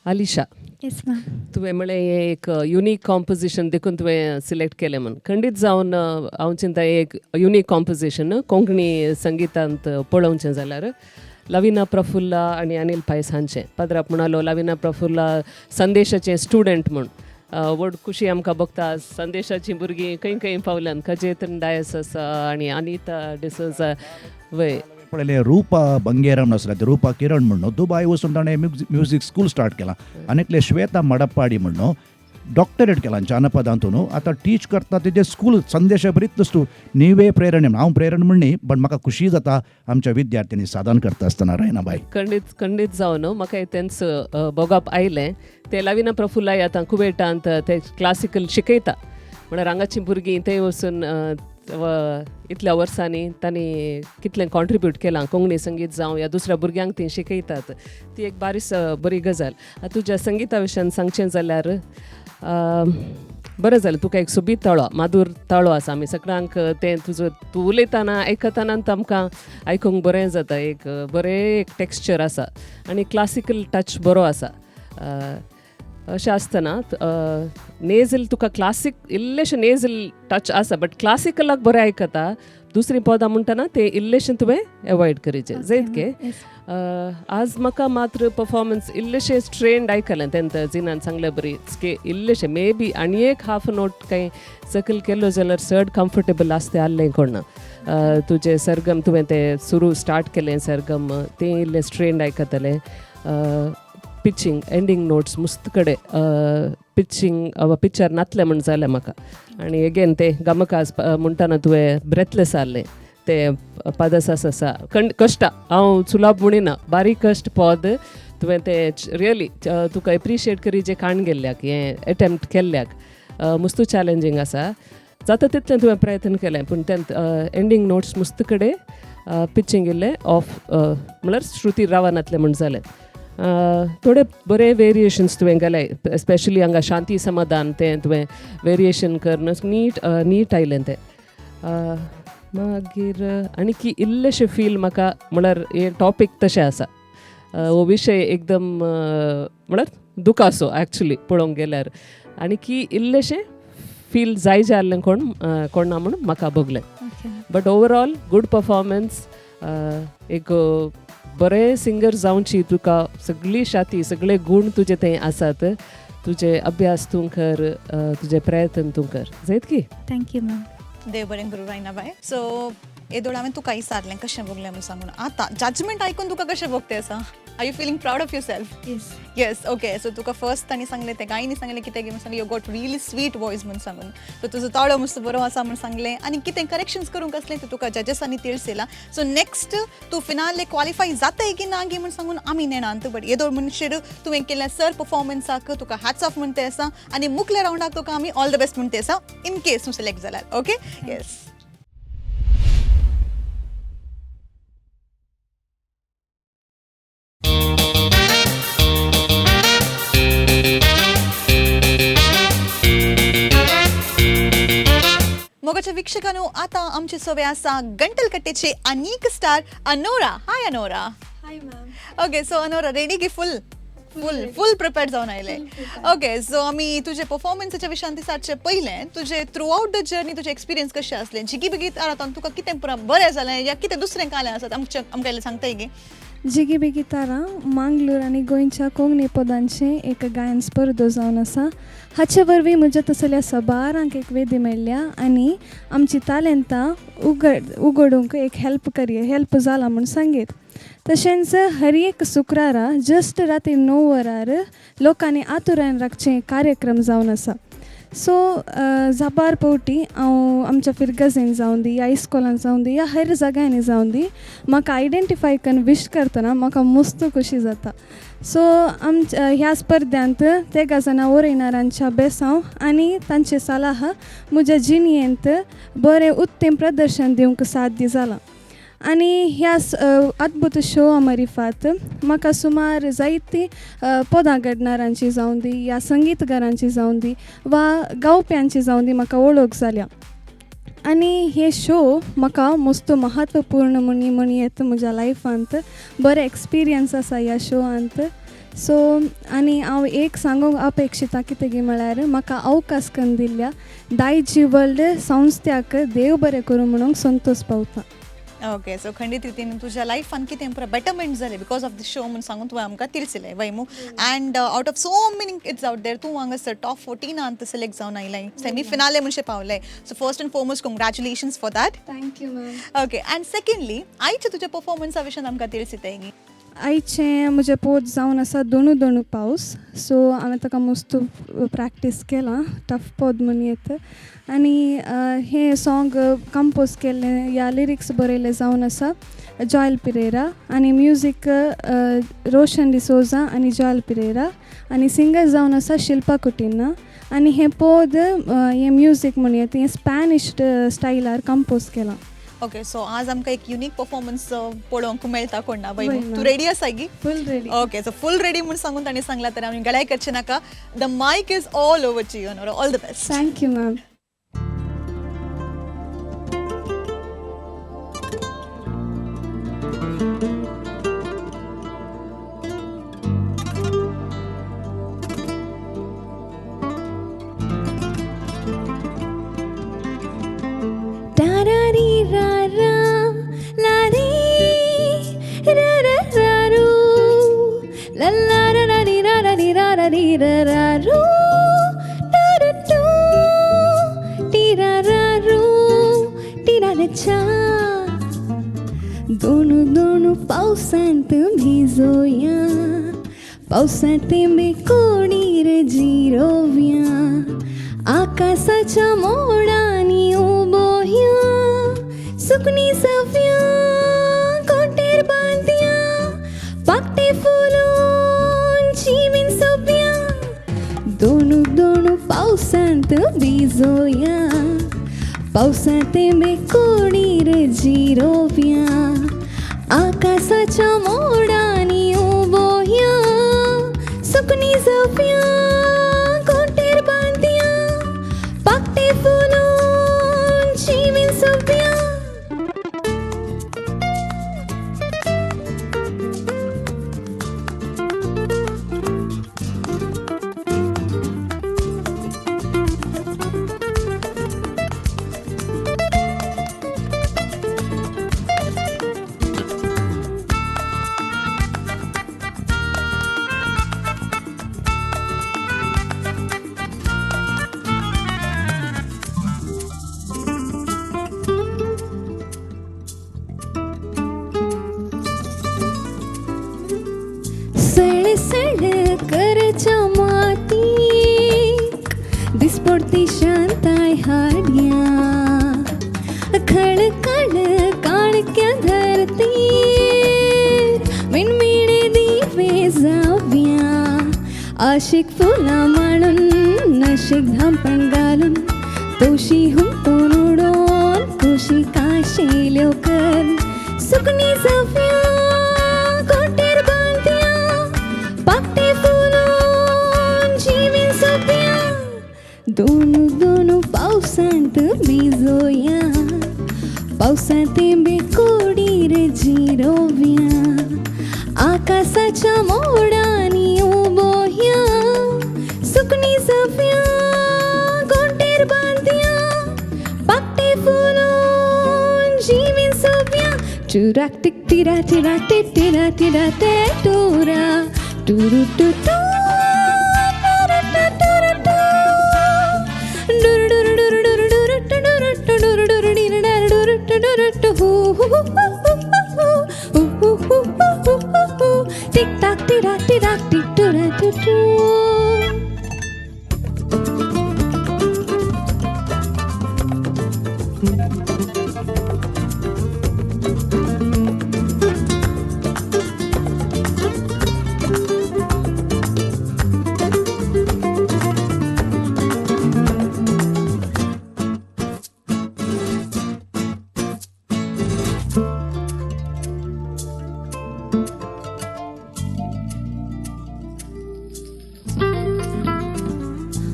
अलिशा येस मॅम तुवें म्हळें हें एक युनीक कॉम्पोजिशन देखून तुवें सिलेक्ट केलें म्हण खंडीत जावन हांव चिंता एक युनीक कॉम्पोजिशन कोंकणी संगीतांत पळोवचें जाल्यार लविना प्रफुल्ला आनी अनिल पायस हांचें पदराप म्हणालो लविना प्रफुल्ला संदेशाचें स्टुडंट म्हूण व्हड खुशी आमकां भोगता संदेशाचीं भुरगीं खंय खंय पावल्यान खजेतन डायस आसा आनी अनिता डिसोजा वय पळयलें रुपा बंगेराम आसला ते रुपा किरण म्हणून दुबाय वचून ताणें म्युझीक स्कूल स्टार्ट केलां आनीकले श्वेता मडप्पाडी म्हणून डॉक्टरेट केलां जानपदांतून आतां टीच करता तेजें स्कूल संदेशा बरीच तूं निवे प्रेरणे हांव प्रेरण म्हणणी बट म्हाका खुशी जाता आमच्या विद्यार्थ्यांनी साधन करता आसतना रायनाबाई खंडीत जावन म्हाका तेंच बोगप आयलें ते लविना प्रफुल्ला आतां कुवेटांत ते क्लासिकल शिकयता म्हळ्यार हांगाचीं भुरगीं थंय वचून इतल्या वर्सांनी तांणी कितलें कॉन्ट्रिब्यूट केलां कोंकणी संगीत जावं या दुसऱ्या भुरग्यांक तीं शिकयतात ती एक बारीस बरी गजाल तुज्या संगिता विशयान सांगचें जाल्यार बरें जालें तुका एक सोबीत ताळो माधूर ताळो आसा आमी सगळ्यांक तें तुजो तूं उलयतना आयकतानात आमकां आयकूंक बरें जाता एक बरें एक टेक्स्चर आसा आनी क्लासिकल टच बरो आसा अशें आसतना नेझल तुका क्लासीक इल्लेशें नेझल टच आसा बट क्लासिकलाक बरें आयकता दुसरी पदां म्हणटना तें इल्लेशें तुवें एवॉयड करीचें जायतके आज म्हाका मात्र परफॉर्मन्स इल्लेशें स्ट्रेंड आयकलें तेन्ना जिनान सांगलें बरी के इल्लेशें मे बी आनी एक हाफ नोट कांय सकयल केलो जाल्यार चड कम्फर्टेबल आसतें आहलें कोणा तुजें सरगम तुवें तें सुरू स्टार्ट केलें सरगम तें इल्लें स्ट्रेंड आयकतलें पिचींग एंडींग नोट्स मस्त कडे पिक्चर नातलें म्हण जालें म्हाका आनी अगेन ते गमकाज म्हणटाना तुवें ब्रेथलेस आहलें ते पदसास आसा कश्ट हांव सुलभ म्हणिना बारीक कश्ट पद तुवें ते रियली तुका एप्रिशिएट करी जे काण गेल्ल्याक हें एटेम्प्ट केल्ल्याक मस्त चॅलेंजींग आसा जाता तितलें तुवें प्रयत्न केलें पूण तें एंडींग नोट्स मस्त कडे पिचींग इल्लें ऑफ म्हळ्यार श्रुती रावनातलें म्हण जालें थोडे बरे वेरिएशन्स तुवें गेले स्पेशली हांगा शांती समाधान तें तुवें वेरिएशन करन नीट आयलें तें मागीर आनी इल्लेशें फील म्हाका म्हळ्यार हे टॉपीक तशें आसा हो विशय एकदम म्हळ्यार दुखासो एक्चुली पळोवंक गेल्यार आनी इल्लेशें फील जाय जें आहलें कोण ना म्हूण म्हाका भोगलें बट ओवरऑल गूड परफॉर्मन्स एक बरें सिंगर जावची तुका सगळी शाती सगळे गूण तुजे थंय आसात तुजे अभ्यास तूं कर तुजे प्रयत्न तूं कर जायत की थँक्यू मॅम देव बरें करूं रायना बाय सो येदोळ हांवें तुका विचारलें कशें भोगलें म्हणून सांगून आतां जजमेंट आयकून तुका कशें भोगतें आसा are you feeling proud of yourself yes yes okay so तुका फर्स्ट तांणी सांगलें तें गायनी सांगलें कितें म्हणून सांगलें you got really sweet voice म्हणून सांगून सो तुजो ताळो मस्त बरो आसा म्हणून सांगलें आनी कितें करेक्शन्स करूंक आसलें तें तुका जजसांनी तिळसिलां सो नेक्स्ट तूं फिनाले क्वॉलिफाय जाताय की ना गी म्हणून सांगून आमी नेणांत बट येदोळ मनशेर तुवें केल्ल्या सर परफॉर्मन्साक तुका हॅट्स ऑफ म्हणटे आसा आनी मुखल्या रावंडाक तुका आमी ऑल द बेस्ट म्हणटे आसा इन केस तूं सिलेक्ट जाल्यार ओके येस मोगाच्या वीक्षकांनो आता आमचे सोबे आसा गंटलकट्टेचे अनीक star Anora hi Anora hi ma'am okay so Anora ready की फुल फुल प्रिपेअर जाऊन आयले ओके सो आम्ही तुझे परफॉर्मन्सच्या विशयांती सारचे पहिले तुझे थ्रू आउट द जर्नी तुझे एक्सपिरियन्स कशे असले जिगी बिगी तारा तुका कितें पुरा बरें जालें या कितें दुसरें कालें आसत आमकां सांगताय गे जिगी बेगी तारा मांगलोर आनी गोंयच्या कोंकणी पदांचे एक गायन स्पर्धो जावन आसा हाचे वरवीं म्हज्या तसल्या सबारांक एक वेदी मेळ्ळ्या आनी आमची तालेंतां उगडूंक एक हेल्प जाला म्हूण सांगीत तशेंच हर एक शुक्रारा जस्ट राती 9 वरार लोकांनी आतुरान राखचे कार्यक्रम जावन आसा सो जाबार पावटी हांव आमच्या फिरगजेन जावन दी या इस्कॉलान जावन दी या हेर जाग्यांनी जावन दी म्हाका आयडेंटिफाय करून विश करतना म्हाका मस्त खोशी जाता सो ह्या स्पर्धांत तेगा जाणां ओरयणारांच्या बेसांव आनी तांचे सलाह म्हज्या जिणयेंत बरें उत्तम प्रदर्शन दिवंक साध्य जालां आनी ह्या अद्भुत शो अमरिफात म्हाका सुमार जायती पदां घडणारांची जावन दी या संगीतकारांची जावन दी वा गावप्यांची जावन दी म्हाका वळख जाल्या आनी हे शो म्हाका मस्त महत्वपूर्ण म्हूण येता म्हज्या लायफांत बरें एक्सपिरियन्स आसा ह्या शोआंत सो आनी हांव एक सांगूंक अपेक्षिता कितें गे म्हळ्यार म्हाका अवकाश करून दिल्ल्या दायजी वर्ल्ड संस्थ्याक देव बरें करूं म्हणून संतोष पावता ओके सो खंडीत रितीन तुझ्या लायफान कितें पुरा बेटरमेंट जालें बिकॉज ऑफ द शो म्हणून सांगून तुवें आमकां तिरसिलें वैमू and out of so many kids out there तूं हांगासर टॉप 14 सिलेक्ट जावन आयलाय सेमी फिनाले म्हणशें पावलें so first and foremost congratulations for that thank you ma'am okay and secondly आयच्या तुज्या परफॉर्मन्सा विशयान आमकां तिरसिताय गी आयचें म्हजें पोत जावन आसा दोनू पावस सो हांवें ताका मस्त प्रॅक्टीस केलां टफ पोद म्हूण येता आनी हें सॉंग कंपोज केल्लें या लिरिक्स बरयले जावन आसा जॉयल पिरेरा आनी म्युजीक रोशन डिसोजा आनी जॉयल पिरेरा आनी सिंगर जावन आसा शिल्पा कुटिन्ना आनी हें पोद हें म्युजीक म्हूण येता हें स्पॅनिश स्टायलार कंपोज केलां ओके सो आज आमकां एक युनीक परफॉर्मन्स पळोवंक मेळटा कोणा वैमू तूं रेडी आसा गी फुल ready okay so full ready म्हणून सांगून ताणें सांगला तर आमी गळाय करचे नाका the mic is all over to you all the best thank you ma'am दोनू पावसांत भिजोया पावसांत कोणीर जिरोव्या आकाशाच्या मोडांनी उबोया सुकणी सव्या कोटेर बांदया पाकटे फुलोन चिवीन सोप्या दोनू पावसांत भिजोया पावसांत कोणीर जिरोव्या आकाशाच्या मोडांनी उबोया सुकणी सव्या कोटेर बांदया पाकटे फुलोन चिवीन सोप्या सळ करच्या मातीक दिसपडती शांताय हाडया खळखळ काळक्या धरतीर मिणमिणे दिवे जाव्या आशिक फुलां मांडून नशीक धांपण घालून तोशी हुमटून उडोन खुशी काशेल्यो कर सुकणी जाव्या कोटेर बांदया पाकटे फुलोन चिवीन सोप्या दोनू पावसांत भिजोया पावसांत कोडीर जिरोव्या आकाशाच्या मोडांनी Churak tik tira tira tik tira tira te tura. Turu tu tu. Turu tu turu tu. Duru duru duru duru duru tu duru tu duru duru duru duru tu duru tu hu hu hu hu hu hu hu hu hu hu hu. Tik tak tira tira tik tura tu tu.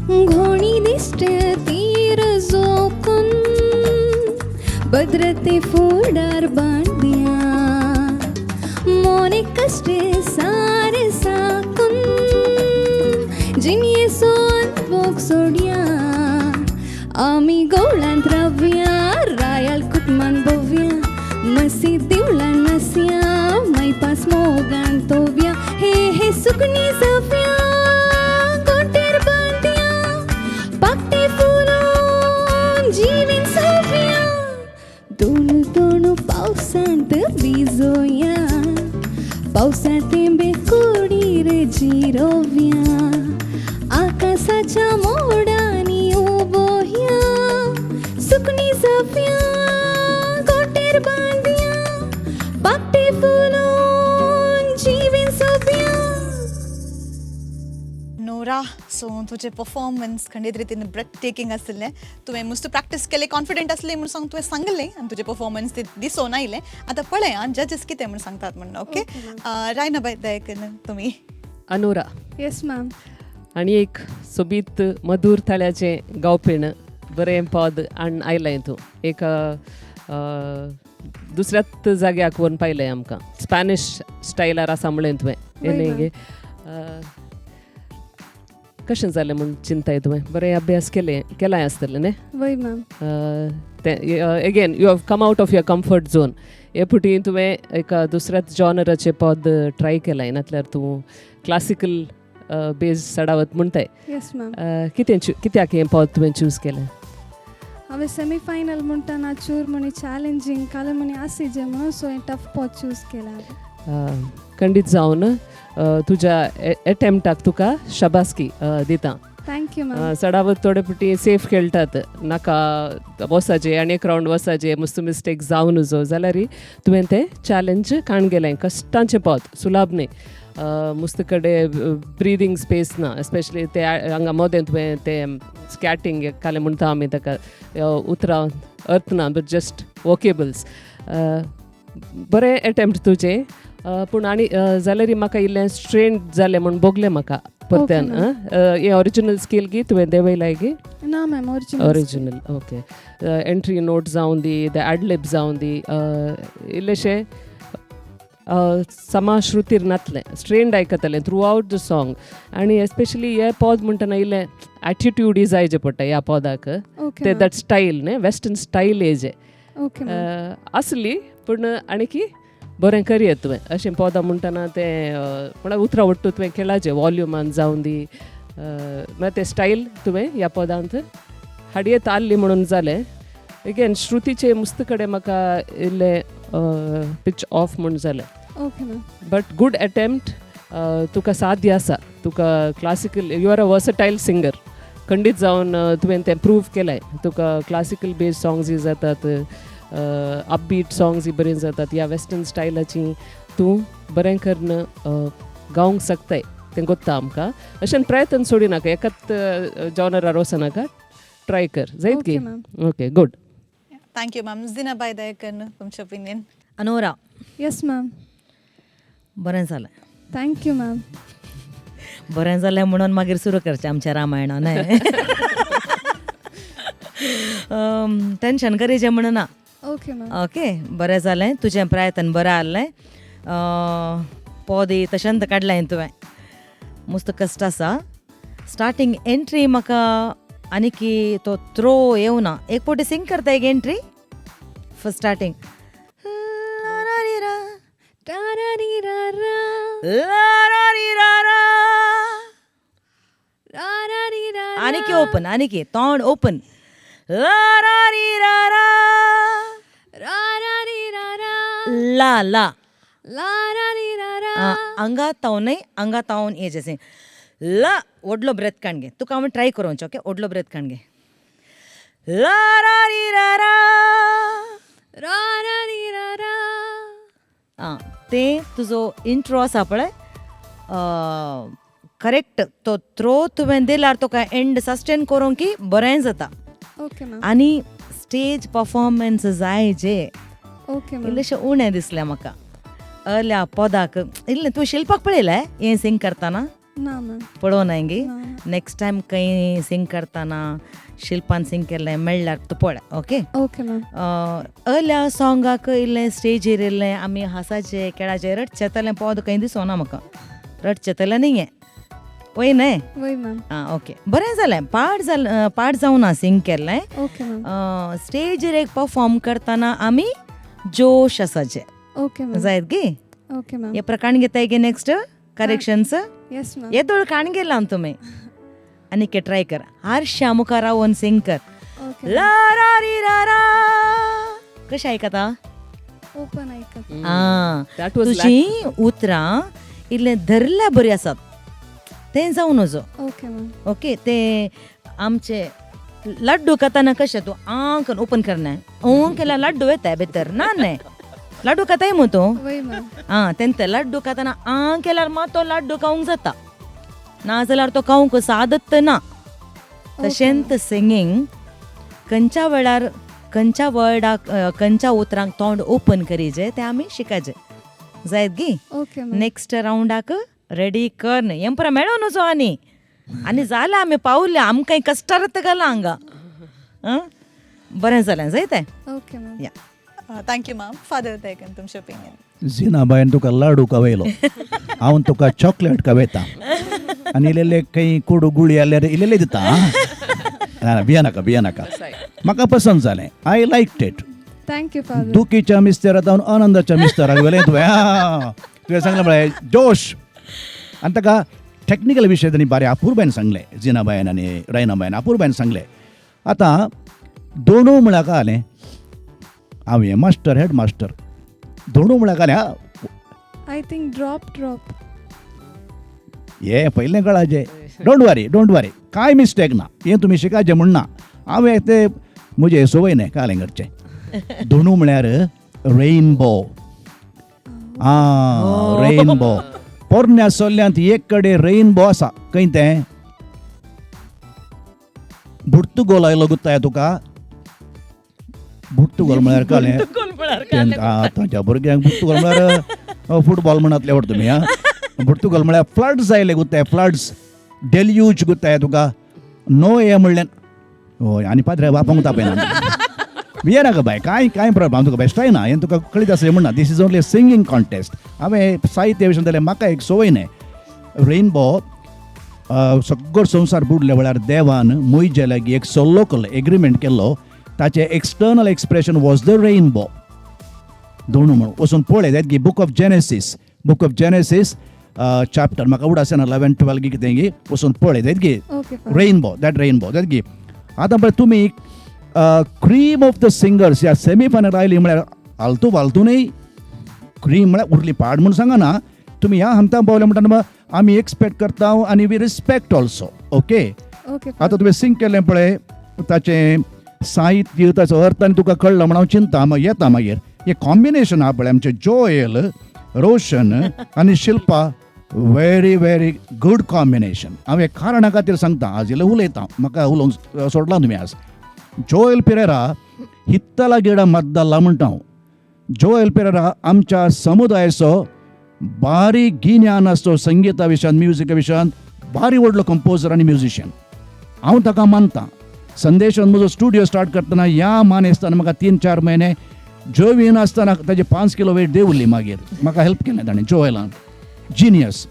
घोणी दिसते तीर जोकून बद्रते फुडार बांदिया मोने कष्टे सारे साकून जिनिये सोन बोग सोडिया आमी गवळांत रावया रायाल कुटुंबान बोवया मसी दिवळान नसया मैपास मोगान तोवया हे हे सुकणी जफया गोटेर बांदिया पाकटे फुलोन जीवन सोवया दोनू दोनू पावसांत भिजोया पावसांत तेंबे कुडीर जिरोवया आकाशाच्या मोडांनी उबोया सुकणी जफया गोटेर बांदिया पाकटे फुलोन जीवन सोवया. नोरा, सो तुझे परफॉर्मन्स खंडीत रितीन ब्रेथ टेकिंग आसलें. तुवें मस्त प्रॅक्टीस केले, कॉन्फिडंट आसले म्हणून सांग तुवें सांगलें आनी तुजे परफॉर्मन्स ते दिसून आयलें. आतां पळय आं जजीस कितें म्हूण सांगतात म्हणून. ओके, रायना बाय दयकन तुमी. Anura Yes, ma'am. आणि एक सोबीत मधुर थाळ्याचें गावपेण बरें पद आण आयलें तूं एक दुसऱ्याच जाग्याक व्हरून पायलें आमकां स्पॅनिश स्टायलार आसा म्हणलें तुवें येणे कशें जालें म्हूण चिंताय तुवें बरें अभ्यास केलाय आसतलें न्ही. वय ma'am. Again you have come out of your comfort zone. हे फुटी तुवें एक दुसऱ्याच जॉनराचें पद ट्राय केलाय नातल्यार तूं क्लासिकल बेज सडावत म्हणटाय. Yes ma'am. कित्याक हें पद तुवें चूज केलें. हांवें सेमीफायनल म्हणटाना चूर म्हणी चॅलेंजींग काल म्हणी आसिजे म्हणून सो हें टफ पॉट चूज केला. खंडीत जावन तुज्या एटेम्प्टाक तुका शाबासकी दिता. Thank you ma'am. सडावत थोडे पुटी सेफ खेळटात नाका वसाचे आनी एक रावंड वसाचे मस्त मिस्टेक जावन नजो जाल्यार तुवें तें चॅलेंज काण गेलें. कश्टांचें पद सुलाभ न्ही. मुस्त कडेन ब्रिदींग स्पेस ना एस्पेशली ते हांगा मोदें तुवें तें स्कॅटिंग कालें म्हणटा आमी ताका उतरां अर्थ ना बट जस्ट वॉकेबल्स. बरें एटेम्प्ट तुजें पूण आनी जाल्यार म्हाका इल्लें स्ट्रेन जालें म्हूण बोगलें म्हाका परत्यान. हें ओरिजिनल स्केल गी तुवें देवयलाय गी. ना ma'am original. Okay. Entry note जावन दी द एडलिब जावन दी इल्लेशें समाश्रुतीर नातलें स्ट्रेंड आयकतलें थ्रू आवट द सॉंग. आनी एस्पेशली हे पद म्हणटना इल्लें एटिट्यूड जायचें पडटा ह्या पदाक. ते दॅट स्टायल न्ही वेस्टर्न स्टायल हेजे आसली पूण आनीकी बरें करियर तुवें अशें पदां म्हणटना तें म्हळ्यार उतरां वट्टू तुवें खेळाचें वॉल्युमान जावन दी म्हळ्यार तें स्टायल तुवें ह्या पदांत हाडयेत आल्ली म्हणून जालें. अगेन श्रुतीचे मुस्त कडेन म्हाका इल्लें पिच ऑफ म्हूण जालें. Okay ma'am. But good attempt. तुका साध्य आसा. तुका classical you are a versatile singer. खंडीत जावन तुवें तें प्रूव केलाय. तुका क्लासिकल बेज सॉंग्स जातात अपबीट सॉंग्स बरें जातात. ह्या वेस्टर्न स्टायलाची तूं बरें करून गावंक शकताय तें गोत्ता आमकां. अशें प्रयत्न सोडिनाका एकाच जॉनरार वचनाका ट्राय कर जायत की. Okay good. Thank you ma'am. Jina बाय दयकन तुमचें ओपिनियन. अनोरा. Yes ma'am. बरें जालें. Thank you ma'am. बरें जालें म्हणून मागीर सुरू करचें आमच्या रामायणान. टेन्शन करीचें म्हणून ना. Okay ma'am. ओके बरें जालें. तुजें प्रयत्न बरें आहलें. पद तशेंत काडलें तुवें. मस्त कश्ट आसा. स्टार्टींग एंट्री म्हाका आनीकी तो थ्रो येवना. एक पोटी सिंग करता एक एंट्री फस्ट स्टार्टींग टारारीरारा, लारारीरारा. रारारीरारा. आणखी ओपन, आणखी तोंड ओपन. लारारीरारा. रारारीरारा, ला ला लारारीरारा. अंगा तावन अंगा तावन ये जैसे ला ओडलो ब्रेथ काणगे तुका हांव ट्राय करूंच ओके ओडलो ब्रेथ काणगे लारारीरारा. रारारीरारा. ते तुजो इंट्रो आसा पळय करेक्ट तो थ्रो तुवें दिल्यार तुका एंड सस्टेन करूंक की बरें जाता. Okay ma'am. आनी स्टेज परफॉर्मन्स जाय जे ओके मॅम. इल्लेशें उणें दिसलें म्हाका अर्ल्या पदाक इल्लें तूं शिल्पाक पळयलें हें सिंग करतना ना मॅम. पळोवं ना गे ना. नेक्स्ट टायम खंय सिंग करतना शिल्पान सिंग केल्लें मेळ्ळ्यार तूं पळय ओके. Okay ma'am. अर्ल्या सॉंगाक इल्लें स्टेजीर इल्लें आमी हांसाचे खेळाचे रडचेतलें पद खंय दिसोना म्हाका रडचेतलें न्ही हें वय न्हय. वय मॅम. ओके बरें जालें पाठ जावन ना सिंग केल्लें. Okay ma'am. स्टेजीर एक परफॉर्म करतना आमी जोश आसाचे ओके मॅम. जायत गे ओके मॅम. हे प्रकाण घेताय गे नेक्स्ट करेक्शन्स येस मॅम. येदोळ काण गेला तुमी आनी के ट्राय कर हारश्या मुखार रावन सिंग कर. ओके ला रा री रा रा. कशें आयकता ओपन ऐकत. That was तुजी उतरां इल्लें धरल्या बरी आसात तें जावन नजो ओके मॅम. ओके. ते आमचे लड्डू खाताना कशें तूं आंक ओपन करना केल्यार लड्डू येताय भितर ना न्हय लड्डू खाताय मू तूं वय मॅम. तेंते लड्डू खाताना केल्यार मात तो लड्डू खावंक जाता ना जाल्यार तो खावंक सादत ना. तशेंच सिंगींग खंयच्या वेळार खंयच्या वर्डाक खंयच्या उतरांक तोंड ओपन करीचे ते आमी शिकायचे जायत गी. Okay ma'am. नेक्स्ट रावंडाक रेडी कर न्ही हें पुरो मेळो नजो आनी जालें आमी पावले आमकां कश्टारत घाला हांगा बरें जालें जायतें. Okay ma'am. या थँक्यू मॅम. फादर तेकन तुमचे ओपिनियन. जिनाबायन तुका लाडू कवयलो हांव तुका चॉकलेट कवयता आनी इल्लेले खंय कोडू गुळी आल्यार इल्लेले दिता भिया नाका म्हाका पसंद जालें. I like it. Thank you father. दुखीच्या मिस्तेरांत आनंदाच्या मिस्तेराक गेलें तुवें सांगलें म्हळ्यार जोश आनी ताका टॅक्निकल विशय तांणी बरें अपुर्बायन सांगले जिनाबायन आनी रायनाबायन अपुर्बायन सांगले. आतां दोनू म्हळ्यार काय जालें हांव मास्टर हेड मास्टर दोनू म्हळ्यार काय जालें आय थिंक ड्रॉप हे पयलें कळाचें. डोंट वरी कांय मिस्टेक ना हें तुमी शिकायचें म्हणना हांवें ते म्हजे सवय न्हय कालें करचें. दोनू म्हळ्यार रेनबो. रेनबो पोरण्या सोल्ल्यांत एक कडेन रेनबो आसा खंय तें बुर्तुगोल आयलो गुत्ताय तुका बुर्तुगोल म्हळ्यार कालें ताच्या भुरग्यांक बुर्तुगोल म्हळ्यार फुटबॉल म्हणतले व्हर तुमी बुर्तुगोल म्हळ्यार फ्लड्स आयले गुत्ताय फ्लड्स डेल्यूज गुत्ताय तुका नो हे म्हणलें हय आनी पाद्रे बापांक तापयना भिये नाका बाय कांय प्रॉब्लम तुका बेश्ट ना हें तुका कळीत आसा म्हणना this is only singing contest. हांवें साहित्य विशय जाल्यार म्हाका एक सवय न्हय रेनबो सगळो संवसार बुडले वेळार देवान मोइजे लागीं एक सोलोकल एग्रीमेंट केल्लो ताचें external expression was the rainbow. दोनू म्हणून वचून पळय जायत की बूक ऑफ जेनेसीस चॅप्टर म्हाका उडासन 11-12 कितें गी वचून पळय जायत की रेनबो जायत की. आतां पळय तुमी क्रीम ऑफ द सिंगर्स ह्या सेमीफायनल आयली म्हळ्यार आलतू फालतूनय क्रीम म्हळ्यार उरली पाड म्हूण सांगना तुमी ह्या हंतां पावले म्हणटा आमी एक्सपेक्ट करता आनी वी रिस्पेक्ट ऑल्सो. ओके. आतां तुवें सिंग केलें पळय ताचें साहित्य ताचो अर्थ आनी तुका कळ्ळो म्हण हांव चिंता येता मागीर हें कॉम्बिनेशन आहा पळय आमचें जोएल रोशन आनी Shilpa very very good combination. हांव एक कारणा खातीर सांगता आज इल्लें उलयतां म्हाका उलोवंक सोडलां तुमी आज. जोएल पेरेरा हित्तला गिडा मद्दल्ला म्हणटा हांव. जोएल पेरेरा आमच्या समुदायाचो बारीक गिन्यान आसतो संगीता विशयांत म्युजिका विशयांत बारी व्हडलो कंपोजर आनी म्युजिशियन हांव ताका मानतां. संदेशान म्हजो स्टुडियो स्टार्ट करतना ह्या मानेस्तान म्हाका 3-4 म्हयने जोवीन आसतना ताजे 5 किलो वेट देंवल्ली मागीर म्हाका हेल्प केलें ताणें जोएलान. जिनियस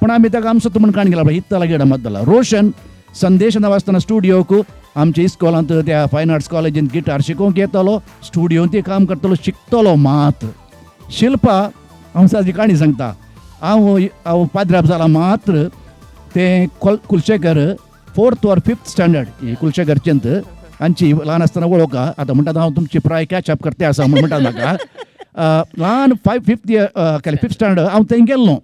पूण आमी ताका आमचो म्हणून काण गेला हित्तला गिडा मद्दल्ला. रोशन संदेशान आसतना स्टुडियोक आमच्या इस्कॉलांत त्या फायन आर्ट्स कॉलेजींत गिटार शिकोवंक येतालो स्टुडियोंत काम करतालो शिकतलो मात शिल्पा हंसाची काणी सांगता हांव पाद्राप जाला मात्र ते Kulshekar 4th or 5th standard ही कुलशेकर चंत हांची ल्हान आसतना वळोवका आतां म्हणटात हांव तुमची प्राय कॅचअप करते आसा म्हण म्हणटात म्हाका ल्हान 5th स्टँडर्ड हांव थंय गेल्लो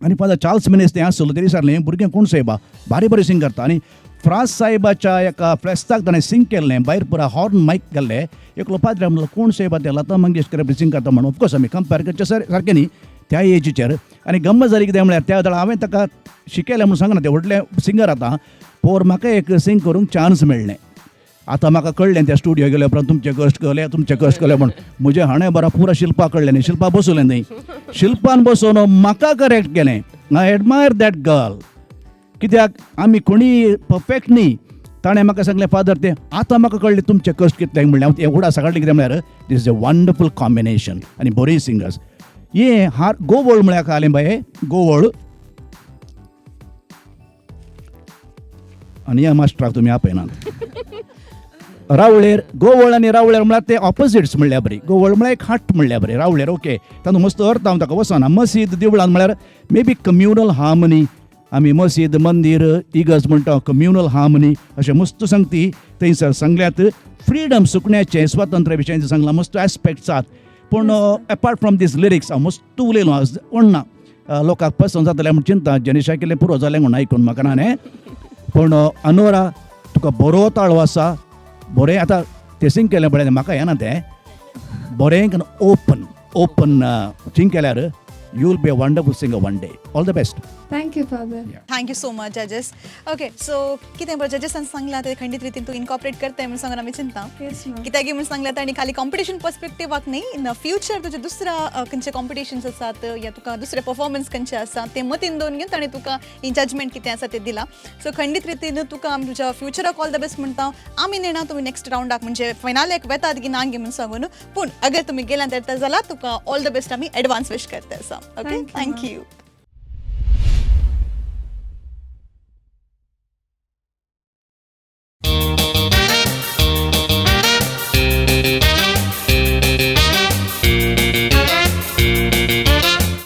आनी पादा चार्ल्स मिनेस तें आसलो तेणी सांगलें भुरगें कोण साहेबा बारी सिंग करता आनी फ्रांस साहेबाच्या एका फेस्ताक ताणें सिंग केल्लें भायर पुरा हॉर्न मायक गेल्लें एकलो पाद्रा म्हणलो कोण साहेबा ते लता मंगेशकर सिंग करता म्हणून ऑफकोर्स आमी कंपेर करचे सारकें न्ही त्या एजीचेर आनी गम्मत जाली कितें म्हळ्यार त्या वेळार हांवें ताका शिकयलें म्हणून सांगना ते व्हडले सिंगर आतां पोर म्हाका एक सिंग करूंक चान्स मेळ्ळें आतां म्हाका कळ्ळें त्या स्टुडियो गेले उपरांत तुमचे कश्ट केले म्हण म्हजें हाणें बरा पुरा शिल्पा कळ्ळें न्ही शिल्पा बसवलें न्ही शिल्पान बसोवन म्हाका करेक्ट केलें आय एडमायर दॅट गर्ल कित्याक आमी कोणी परफेक्ट न्ही ताणें म्हाका सांगलें फादर तें आतां म्हाका कळ्ळें तुमचे कश्ट कितले म्हणलें हांव तें उगडास काडलें कितें म्हळ्यार this is a wonderful combination आनी बरी सिंगर्स ये गोवळ म्हळ्यार खालें बाये गोवळ आनी ह्या मास्टराक तुमी आपयनात रावळेर गोवळ आनी रावळेर म्हळ्यार ते ऑपोजिट्स म्हणल्यार बरी गोवळ म्हळ्यार एक हट म्हणल्यार बरी रावळेर ओके तातूंत मस्त अर्थ हांव ताका वचना मसीद देवळान म्हळ्यार मे बी कम्युनल हार्मनी आमी मसीद मंदीर इगर्ज म्हणटा कम्युनल हार्मनी अशें मस्त सांगती थंयसर सांगल्यात फ्रिडम सुकण्याचें स्वातंत्र्या विशयाचें सांगलां मस्त एस्पेक्ट्स आसात पूण अपार्ट फ्रॉम दीस लिरिक्स हांव मस्त उलयलो म्हणना लोकांक पसंद जातलें म्हण चिंता जनेशा केलें पुरो जालें म्हण आयकून म्हाका ना न्ही पूण अनोरा तुका बरो ताळो आसा बरें आतां तें सिंग केलें पळय म्हाका येना तें बरें ओपन सिंग केल्यार you will be a wonderful singer one day all the best thank you father thank you so much जजेस ओके सो कितें बरं जजेसान सांगलां ते खंडीत रितीन तूं इनकॉपरेट करताय म्हणून सांगून आमी चिंता कित्याक म्हणून सांगलां आनी खाली कॉम्पिटिशन पर्स्पेक्टिवाक न्ही इन फ्युचर तुजे दुसरा खंयचे कॉम्पिटिशन्स आसात या तुका दुसरे परफॉर्मन्स खंयचे आसा ते मतीन दवरून घेवन ताणें तुका इन जजमेंट कितें आसा तें दिलां सो खंडीत रितीन तुका आमी तुज्या फ्युचराक ऑल द बेस्ट म्हणटा आमी नेणा तुमी नेक्स्ट रावंडाक म्हणजे फायनालेक वेतात की ना गे म्हणून सांगून पूण अगर तुमी गेल्यान तर जाल्यार तुका ऑल द बेस्ट आमी एडवान्स विश करता आसा ओके थँक्यू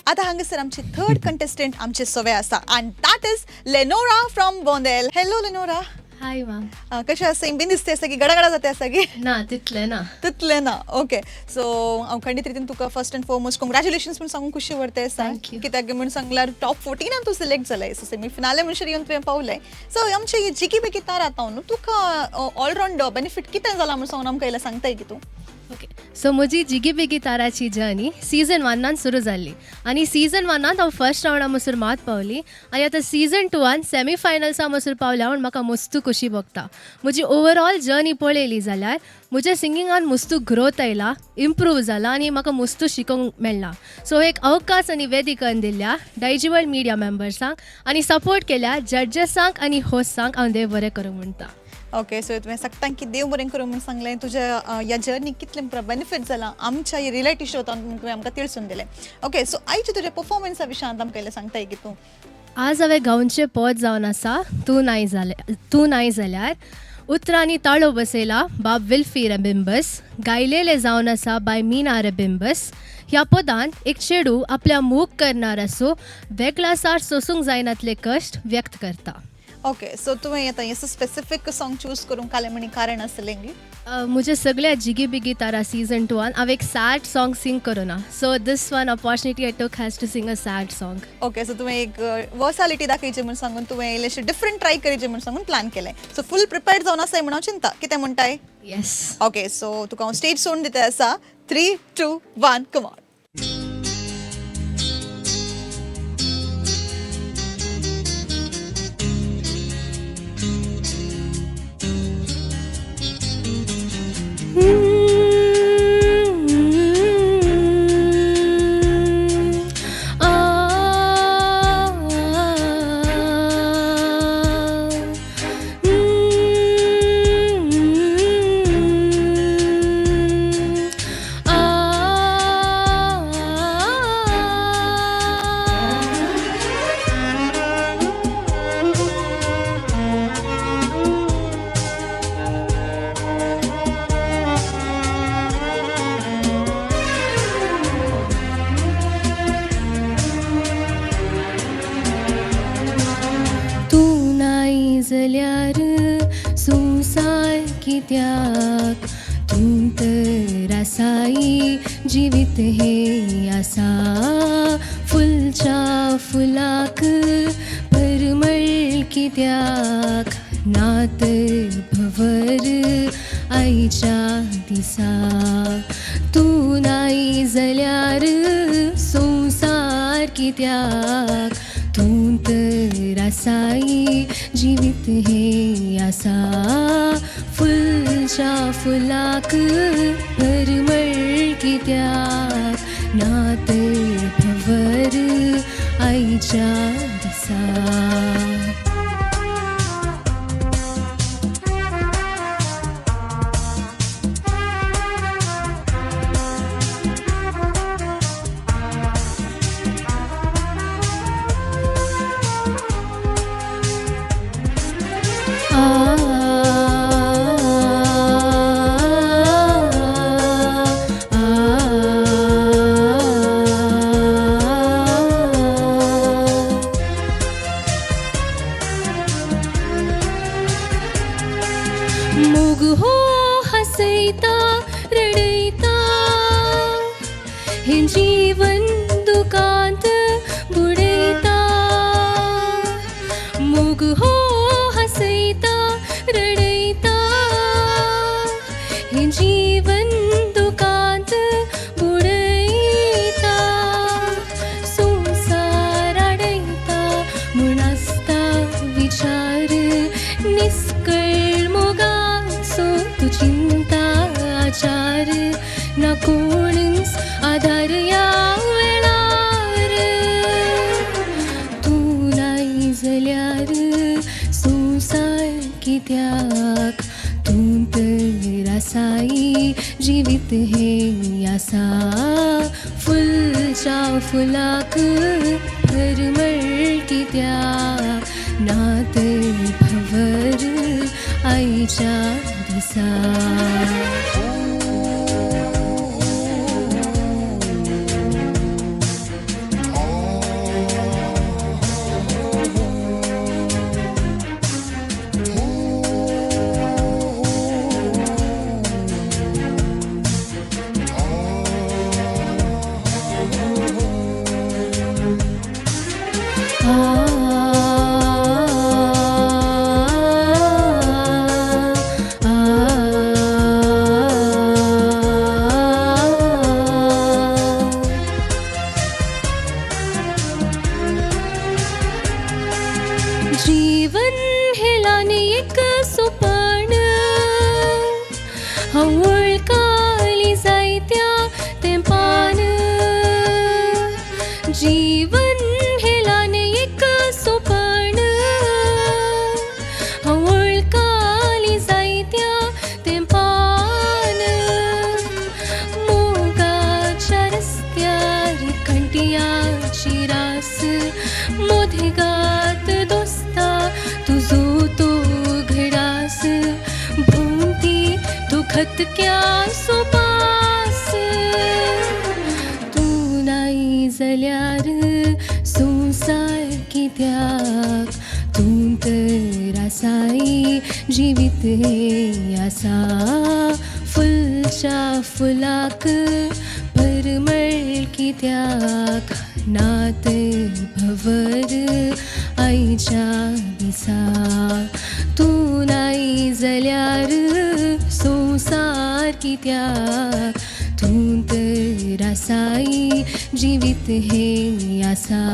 आता हांगासर आमची थर्ड कंटेस्टंट आमचे सोवे आसा and that is Lenora from Bondel hello Lenora hi ma'am कशें आसा सेम बीन दिसता आसा की गडागडा जाता आसा की ना तितलें ना तितलें ना ओके सो हांव खंडीत रितीन तुका फर्स्ट अँड फॉरमोस्ट कॉंग्रॅच्युलेशन्स म्हूण सांगूंक खुशी व्हरता आसा Thank you. कित्याक म्हूण सांगल्यार टॉप 14 तूं सिलेक्ट जालें सो सेमी फिनाले म्हणसर येवन तुवें पावलें सो आमचे जिकी बेगी तार आतां न्हू तुका ऑलरावंड बेनिफीट कितें जाला म्हूण सांगून आमकां इल्लें सांगताय की तूं ओके सो म्हजी जिगी बेगी ताराची जर्नी सीझन 1 सुरू जाल्ली आनी सीझन 1 हांव फर्स्ट रावंडा म्हणसर मात पावली आनी आतां सीझन 2 सेमी फायनल्सा म्हणसर पावल्या म्हूण म्हाका मस्त खुशी भोगता म्हजी ओवरऑल जर्नी पळयली जाल्यार म्हज्या सिंगिंगान मस्त ग्रोथ आयला इम्प्रूव जाला आनी म्हाका मस्त शिकोवंक मेळ्ळा सो एक अवकाश आनी वेदिकन दिल्ल्या डायजी वर्ल्ड मिडिया मेंबर्सांक आनी सपोर्ट केल्या जड्जसांक आनी होस्टांक हांव देव बरें करूंक म्हणटा ओके सो तुवें सांगता की देव बरें करूं म्हणून सांगलें तुज्या ह्या जर्नीक कितलें बेनिफीट जाला आमच्या रियलिटी शोतान तुवें आमकां तिळसून दिलें ओके सो आयच्या तुज्या परफॉर्मन्सा विशयांत आमकां इल्लें सांगताय की तूं आज हांवें गांवचें पद जावन आसा तूं नाय जाल्यार उतरांनी ताळो बसयला बाब विल्फी रेबिंबस गायलेले जावन आसा बाय मीना रेबिंबस ह्या पदान एक चेडू आपल्या मूग करणार असो वेगळासार सोसूंक जायनातले कश्ट व्यक्त करता ओके सो तुवें आतां हें स्पेसिफीक सॉंग चूज करूंक कालें म्हणी कारण आसलें न्ही म्हजे सगळ्या जिगी बिगी तारा सीझन 2 हांव एक सॅड सॉंग सिंग करुना so this one opportunity I took has to sing a sad song okay so तुवें एक वर्सालिटी दाखयची म्हूण सांगून तुवें इल्लेशें डिफरंट ट्राय करचें म्हूण सांगून प्लॅन केलें सो फूल प्रिपेर्ड जावन आसाय म्हणून चिंता कितें म्हणटाय येस ओके सो तुका हांव स्टेज सोडून दिता आसा 3, 2, 1 कम ऑन रसाई जिवीत हे आसा फुलच्या फुलाक परमळ कित्याक नात भवर आईच्या दिसा तू नाही जाल्यार संसार कित्याक तूं तर आसाई जिवीत हे आसा फुलच्या फुलाक परमळ कित्याक नात भवर आईच्या दिसा मोग हो हसैता रडैता हे जीवन दुकांत बुडैता मोग हो हसैता रडैता हे जीवन दुकांत बुडैता संसार आडैता म्हूण आसता विचार निस्कळ मोगा सो तू चिंता आचार ना कोणच आधार या वेळार तू नाही जाल्यार संसार कित्याक तूं तर आसाई जिवीत हे आसा फुलच्या फुलाक परमळ कित्याक नात भवर आईच्या दिसा जीवन हेलाने एक सुपण हांव वळखाली जायत्या तेंपान जीवन हेलाने एक सुपण हांव वळखाली जायत्या तेंपान मोगाच्या रस्त्यार कंटियाची रास मोदेगात दोस्ता तुझो तो घडास भोंवती तू खतक्या सोपास तू नाही जाल्यार संसार कित्याक तूं तर आसाई जिवीत हे आसा फुलच्या फुलाक परमळ कित्याक नात भवर आईच्या दिसा तू नाही जाल्यार संसार कित्याक तूं तर आसाई जिवीत हे आसा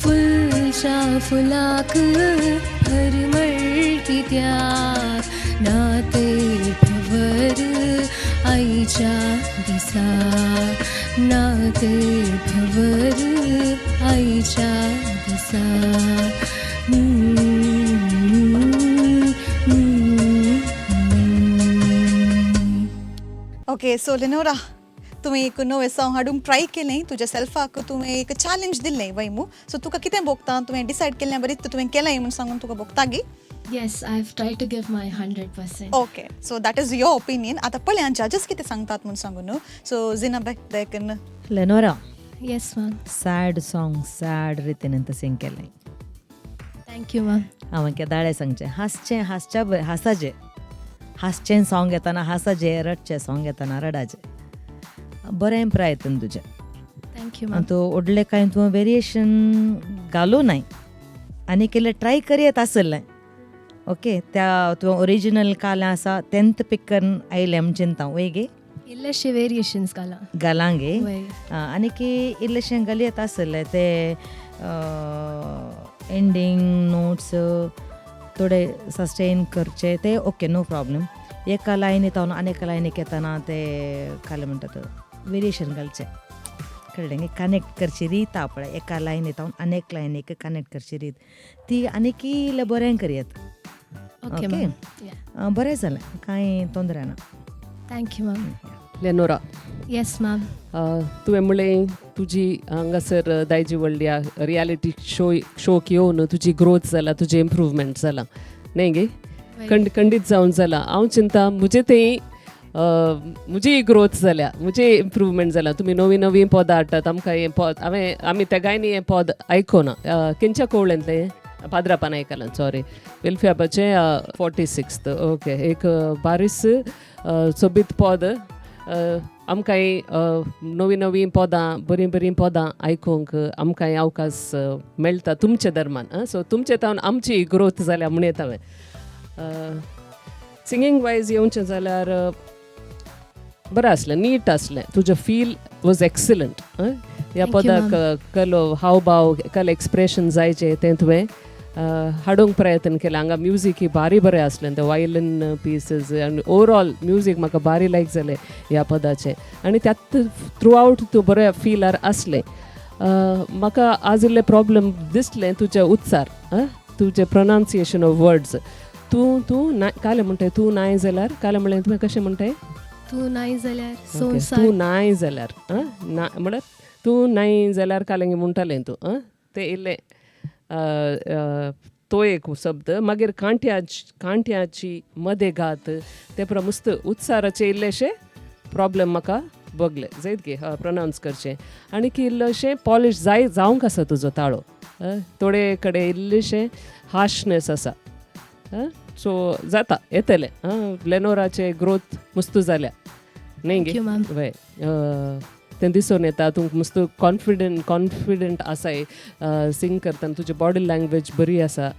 फुलच्या फुलाक परमळ कित्याक नात भवर आईच्या दिसा नात भवर आईच्या दिसा ओके सो लेनोरा तुम्ही एक नवें सॉंग हाडूंक ट्राय केलें तुज्या सेल्फाक तुवें एक चॅलेंज दिल्लें वैमू सो तुका कितें भोगता तुवें डिसायड केल्लें बरें तुवें केलें म्हणून सांगून तुका भोगता गी Yes, I've tried to give my 100%. Okay so that is your opinion आतां पळया जजस कितें सांगतात म्हणून सांगून सो जिना बाय देखून लेनोरा Yes, ma'am. Sad song sad रितीन सिंग केलें Thank you, ma'am. हांवें केदाळे सांगचें हांसचें सॉंग येताना हांसाचें रडचें सॉंग येताना रडाचें बरें प्रयत्न तुजे थँक्यू आनी मॅम तूं व्हडलें कांय तुवें वेरिएशन घालूं नाय आनी केलें ट्राय करीत आसलें ओके त्या तुवें ओरिजिनल कालें आसा तेंत पिक करून आयलें आमी चिंता वेगे इल्लेशे वेरिएशन्स घाला घालांगे वय आनी की इल्लेशें घालयत आसलें ते एंडींग नोट्स थोडे सस्टेन करचे ते ओके नो प्रॉब्लेम एका लायनीत आनी एका लायनीक येताना ते काय म्हणटात वेरिएशन घालचे कळ्ळें कनेक्ट करची रीत आहा पळय एका लायनीत आनेक लायनीक कनेक्ट करची रीत ती आनीक इल्लें बरें करयत ओके मॅम बरें जालें कांय तोंदरे ना थँक्यू मॅम लेनोरा येस मॅम तुवें म्हणलें तुजी हांगासर दायजी व्हडल्या रियालिटी शोक येवन तुजी ग्रोथ जाला तुजें इम्प्रूवमेंट जाला न्ही गे खंडीत जावन जाला हांव चिंता मुजे तें मुजी ग्रोथ जाल्या मुजे इम्प्रूवमेंट जाला तुमी नवीं पदां हाडटात आमकां हें पद आमी त्या गायनी हें पद आयकोना खंयच्या कोवळ्यांतलें पाद्रापान आयकलां सॉरी वेलफेअराचें 46th ओके एक बारीस सोबीत पद आमकां नवीं पदां बरीं पदां आयकूंक आमकां अवकाश मेळटा तुमचे दरम्यान सो तुमचे तावन आमची ग्रोथ जाल्या म्हणून येता हांवें सिंगींग वायज येवचें जाल्यार बरें आसलें नीट आसलें तुजें फील वॉज एक्सलंट ह्या पदाक कलो हावभाव कल एक्सप्रेशन जायचे तें तुवें हाडूंक प्रयत्न केला हांगा म्युजीक बारी बरें आसलें ते वायलीन पीसीस आनी ओवरऑल म्युजीक म्हाका बारी लायक जालें ह्या पदाचें आनी त्यात थ्रू आवट तूं बरें फिलार आसलें म्हाका आज इल्लें प्रॉब्लम दिसलें तुजें उच्चार तुजें प्रोनाउन्सिएशन ऑफ वर्ड्स तूं काले म्हणटाय तूं नाय जाल्यार काले म्हणलें तुवें कशें म्हणटाय तूं नाय जाल्यार तूं नाय जाल्यार म्हणल्यार तूं नाय जाल्यार कालें म्हणटालें तूं तें इल्लें तो एक शब्द मागीर कांट्याची मदे घात ते मस्त उच्चाराचे इल्लेशे प्रॉब्लेम म्हाका बगले जायत गे प्रोनावन्स करचें आनी की इल्लेशें पॉलिश जावंक आसा तुजो ताळो थोडे कडेन इल्लेशें हार्शनेस आसा सो जाता येतलें लेनोराचे ग्रोथ मस्त जाल्या न्ही गे वय तें दिसून येता तूं मस्त कॉन्फिडंट आसाय सिंग करतना तुजी बॉडी लँग्वेज बरी आसा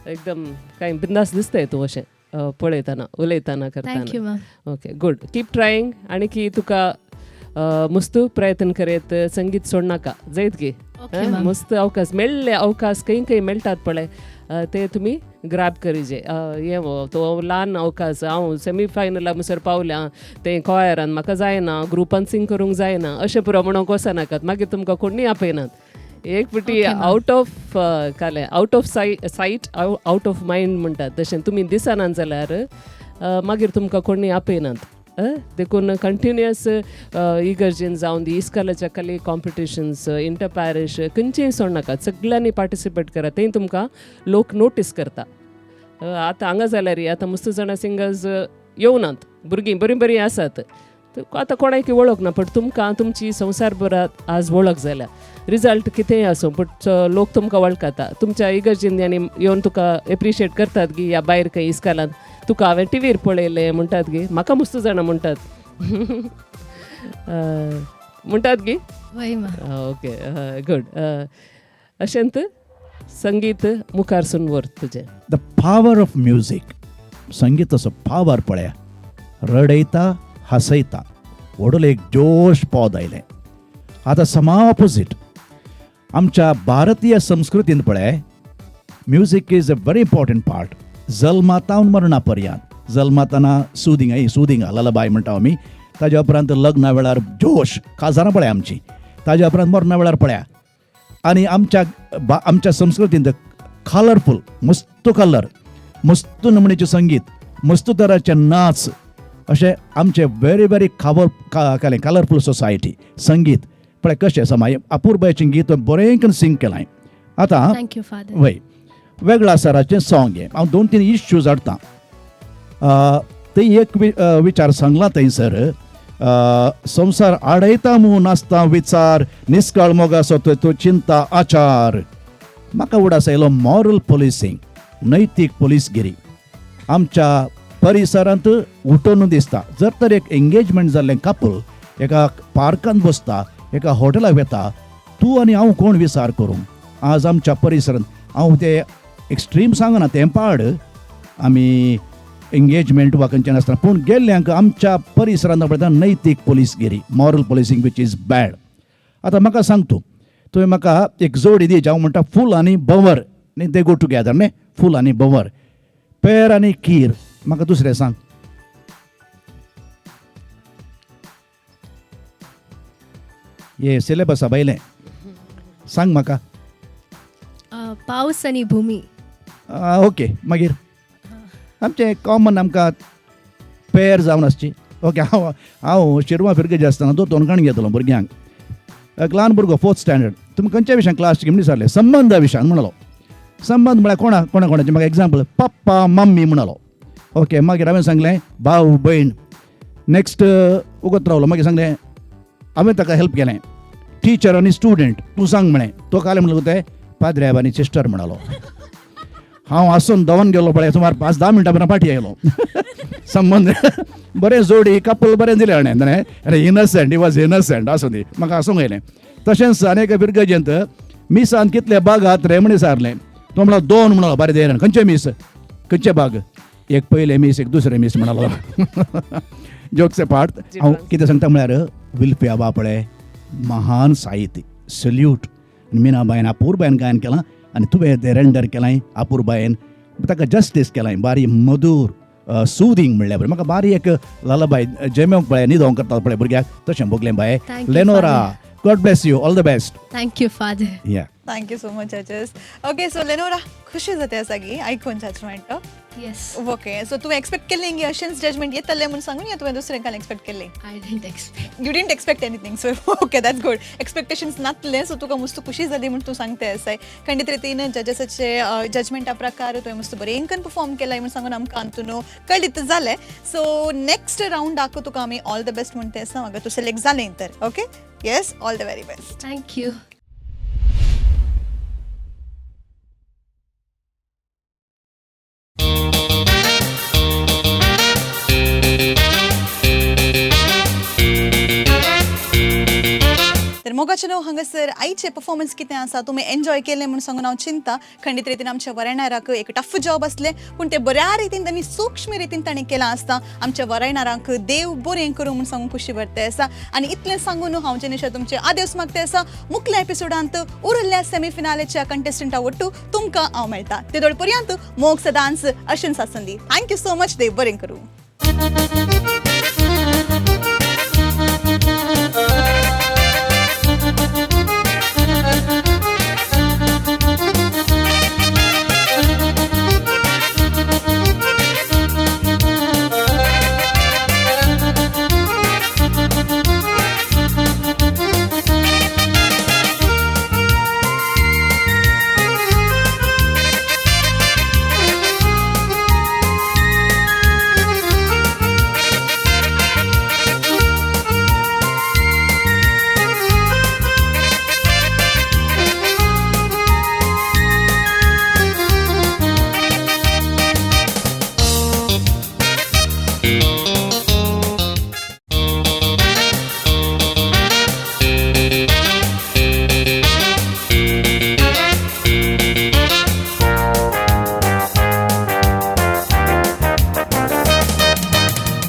एकदम कांय बिंदास दिसताय तूं अशें पळयतना उलयतना करतना ओके गुड कीप ट्रायींग आनी की तुका मस्त प्रयत्न करीत संगीत सोडनाका जायत गे मस्त अवकाश मेळ्ळे अवकाश खंय मेळटात पळय ते तुमी ग्रॅब करीजे हे तो ल्हान अवकाश हांव सेमी फायनला म्हणसर पावल्या तें कॉयरान म्हाका जायना ग्रुपान सिंग करूंक जायना अशें पुरो म्हणूंक वचनाकात मागीर तुमकां कोणी आपयनात एक फावटी out of sight out of mind म्हणटात तशें तुमी दिसनात जाल्यार मागीर तुमकां कोणी आपयनात देखून कंटिन्युअस इगर्जेन जावन दी इस्कालाच्या कले कॉम्पिटिशन्स इंटर पॅरिश खंयचेंय सोडनाकात सगळ्यांनी पार्टिसिपेट करात थंय तुमकां लोक नोटीस करता आतां हांगा जाल्यार आतां मस्त जाणां सिंगर्स येवनात भुरगीं बरीं आसात आतां कोणाक वळख ना बट तुमकां तुमची संवसारभर आज वळख जाल्या रिजल्ट कितेंय आसूं बट लोक तुमकां वळखता तुमच्या इगर्जेंनी येवन तुका एप्रिशिएट करतात गी ह्या भायर खंय इस्कालांत तुका हांवें टीव्हीर पळयलें म्हणटात गे म्हाका मस्त जाणां म्हणटात गी ओके गुड अशेंत संगीत मुखारसून व्हर तुजें द पावर ऑफ म्युजीक संगीताचो पावर पळया रडयता हसयता व्हडलो एक जोश पोद आयलें आतां समा ऑपोजीट आमच्या भारतीय संस्कृतींत पळय music is a very important part जल्मातावन मरणा पर्यंत जल्मातना सुदींग ललाबाय म्हणटा आमी ताज्या उपरांत लग्ना वेळार जोश काजारां पळय आमची ताज्या उपरांत मरणा वेळार पळया आनी आमच्या संस्कृतींत कलरफूल मस्त कलर मस्त नमणेचें संगीत मस्त तराचे नाच अशें आमचे व्हेरी व्हेरी कलरफूल सोसायटी संगीत पळय कशें समाय अपूर्बायेचें गीत बरें करून सिंग केलां आतां वय वेगळ्या सराचें सॉंग हें हांव 2-3 इश्यूज हाडटां थंय एक विचार सांगला थंयसर संवसार आडयता म्हूण नासता विचार निस्काळ मोगासो तो चिंता आचार म्हाका उडास आयलो मॉरल पोलिसींग नैतीक पोलीसगिरी आमच्या परिसरांत उठून दिसता जर तर एक एंगेजमेंट जाल्लें कपल एका पार्कांत बसता, एका हॉटेलाक वेता, तूं आनी हांव कोण विचार करूं. आज आमच्या परिसरांत हांव ते एक्स्ट्रीम सांगना, तें पाड आमी एंगेजमेंट वा खंयचे नासतना, पूण गेल्ल्यांक आमच्या परिसरांत पळयता नैतीक पोलीसगिरी, मॉरल पोलिसींग वीच इज बॅड. आतां म्हाका सांग तूं, तुवें म्हाका एक जोडी दी, हांव म्हणटा फूल आनी बवर न्ही, दे गो टुगेदर न्ही, फूल आनी बवर. पेर आनी खीर, म्हाका दुसरें सांग. हे सिलेबसा भायलें सांग म्हाका. पावस आनी भुमी. ओके, मागीर आमचें कॉमन आमकां पेर जावन आसची. ओके, हांव शिरवा फिरगेजे आसतना तो तोणकाण घेतलो भुरग्यांक. एक ल्हान भुरगो 4th स्टँडर्ड, तुमी खंयच्या विशयान क्लास म्हणून विचारले, संबंदा विशयान म्हणलो. संबंद म्हळ्यार कोणाचे म्हाका एग्जाम्पल, पप्पा मम्मी म्हणलो. ओके, मागीर हांवें सांगलें भाव भयण. नेक्स्ट उगत रावलो, मागीर सांगलें हांवें ताका हेल्प केलें, टिचर आनी स्टुडंट तूं सांग म्हणें. तो काले म्हणलो ते पाद्रेब आनी सिस्टर म्हणलो. हांव आसून धांवन गेलो पळय, सुमार 5-10 मिनटां मेरेन फाटी आयलो. संबंद बरें जोडी कपल बरें दिलें हाणें. अरे इनसंट, ही वॉज इनसंट आसूं दी, म्हाका हांसूंक येलें. तशेंच आनीक भुरग्याचेंत मिसान कितले बाग आहात रे म्हण विचारलें. तो म्हणलो 2 म्हणलो. बरें देर खंयचे मीस, खंयचे बाग. एक पयले मीस, एक दुसरे मीस म्हणलो. Jokes part. हांव कितें सांगता म्हळ्यार विल्फिया बापळे महान साहित्य, सल्यूट. मिनाबाईन अपूर्बायन गायन केलां आनी तुवें तें रेंडर केलां अपूर्बायन, ताका जस्टीस केलां. बारी मधूर सुदिंग म्हणलें बरें. म्हाका बारी एक लालाबाई जेमेवंक पळय न्हिदोवंक करता पळय भुरग्याक, तशें भोगलें बाय. Lenora, god bless you, all the best. Thank you father. Yeah, thank you so much जजेस. ओके, सो लेनोरा खुशी जाते सगळी आयकून जजमेंट. येस. ओके, सो तुवें एक्सपेक्ट केल्लें की अशेंच जजमेंट येतलें म्हणून सांगून, या तुवें दुसरें काल एक्सपेक्ट केल्लें? I didn't expect. You didn't expect anything. So okay, that's good. Expectations नासले, सो तुका मस्त खुशी जाली म्हणून तूं सांगते आसाय. खंडीत रितीन जजेसाचे जजमेंटा प्रकार तुवें मस्त बरेंकन परफॉर्म केलाय म्हणून सांगून आमकां अंतून कळीत जालें. सो नेक्स्ट रावंडाक तुका आमी ऑल द बेस्ट म्हणते आसा, अगर तूं सिलेक्ट जालें तर. Okay, yes, all the very best. Thank you. तर मोगाचें न्हू, हांगासर आयचे परफॉर्मन्स कितें आसा तुमी एन्जॉय केलें म्हणून सांगून हांव चिंता. खंडीत रितीन आमच्या वरायणाराक एक टफ जॉब आसलें, पूण ते बऱ्या रितीन तांणी सूक्ष्म रितीन ताणें केलां आसता. आमच्या वरायणाराक देव बरें करूं म्हणून सांगून खुशी भरते आसा. आनी इतलें सांगून हांव जेनेशा तुमचे आदेश मागते आसा. मुखल्या एपिसोडांत उरिल्ल्या सेमीफिनालेच्या कंटेस्टंटा वट्टू तुमकां हांव मेळटा. ते दोळ पर्यंत मोग सदांच अशेंच आसुंदी. थँक्यू सो मच, देव बरें करूं.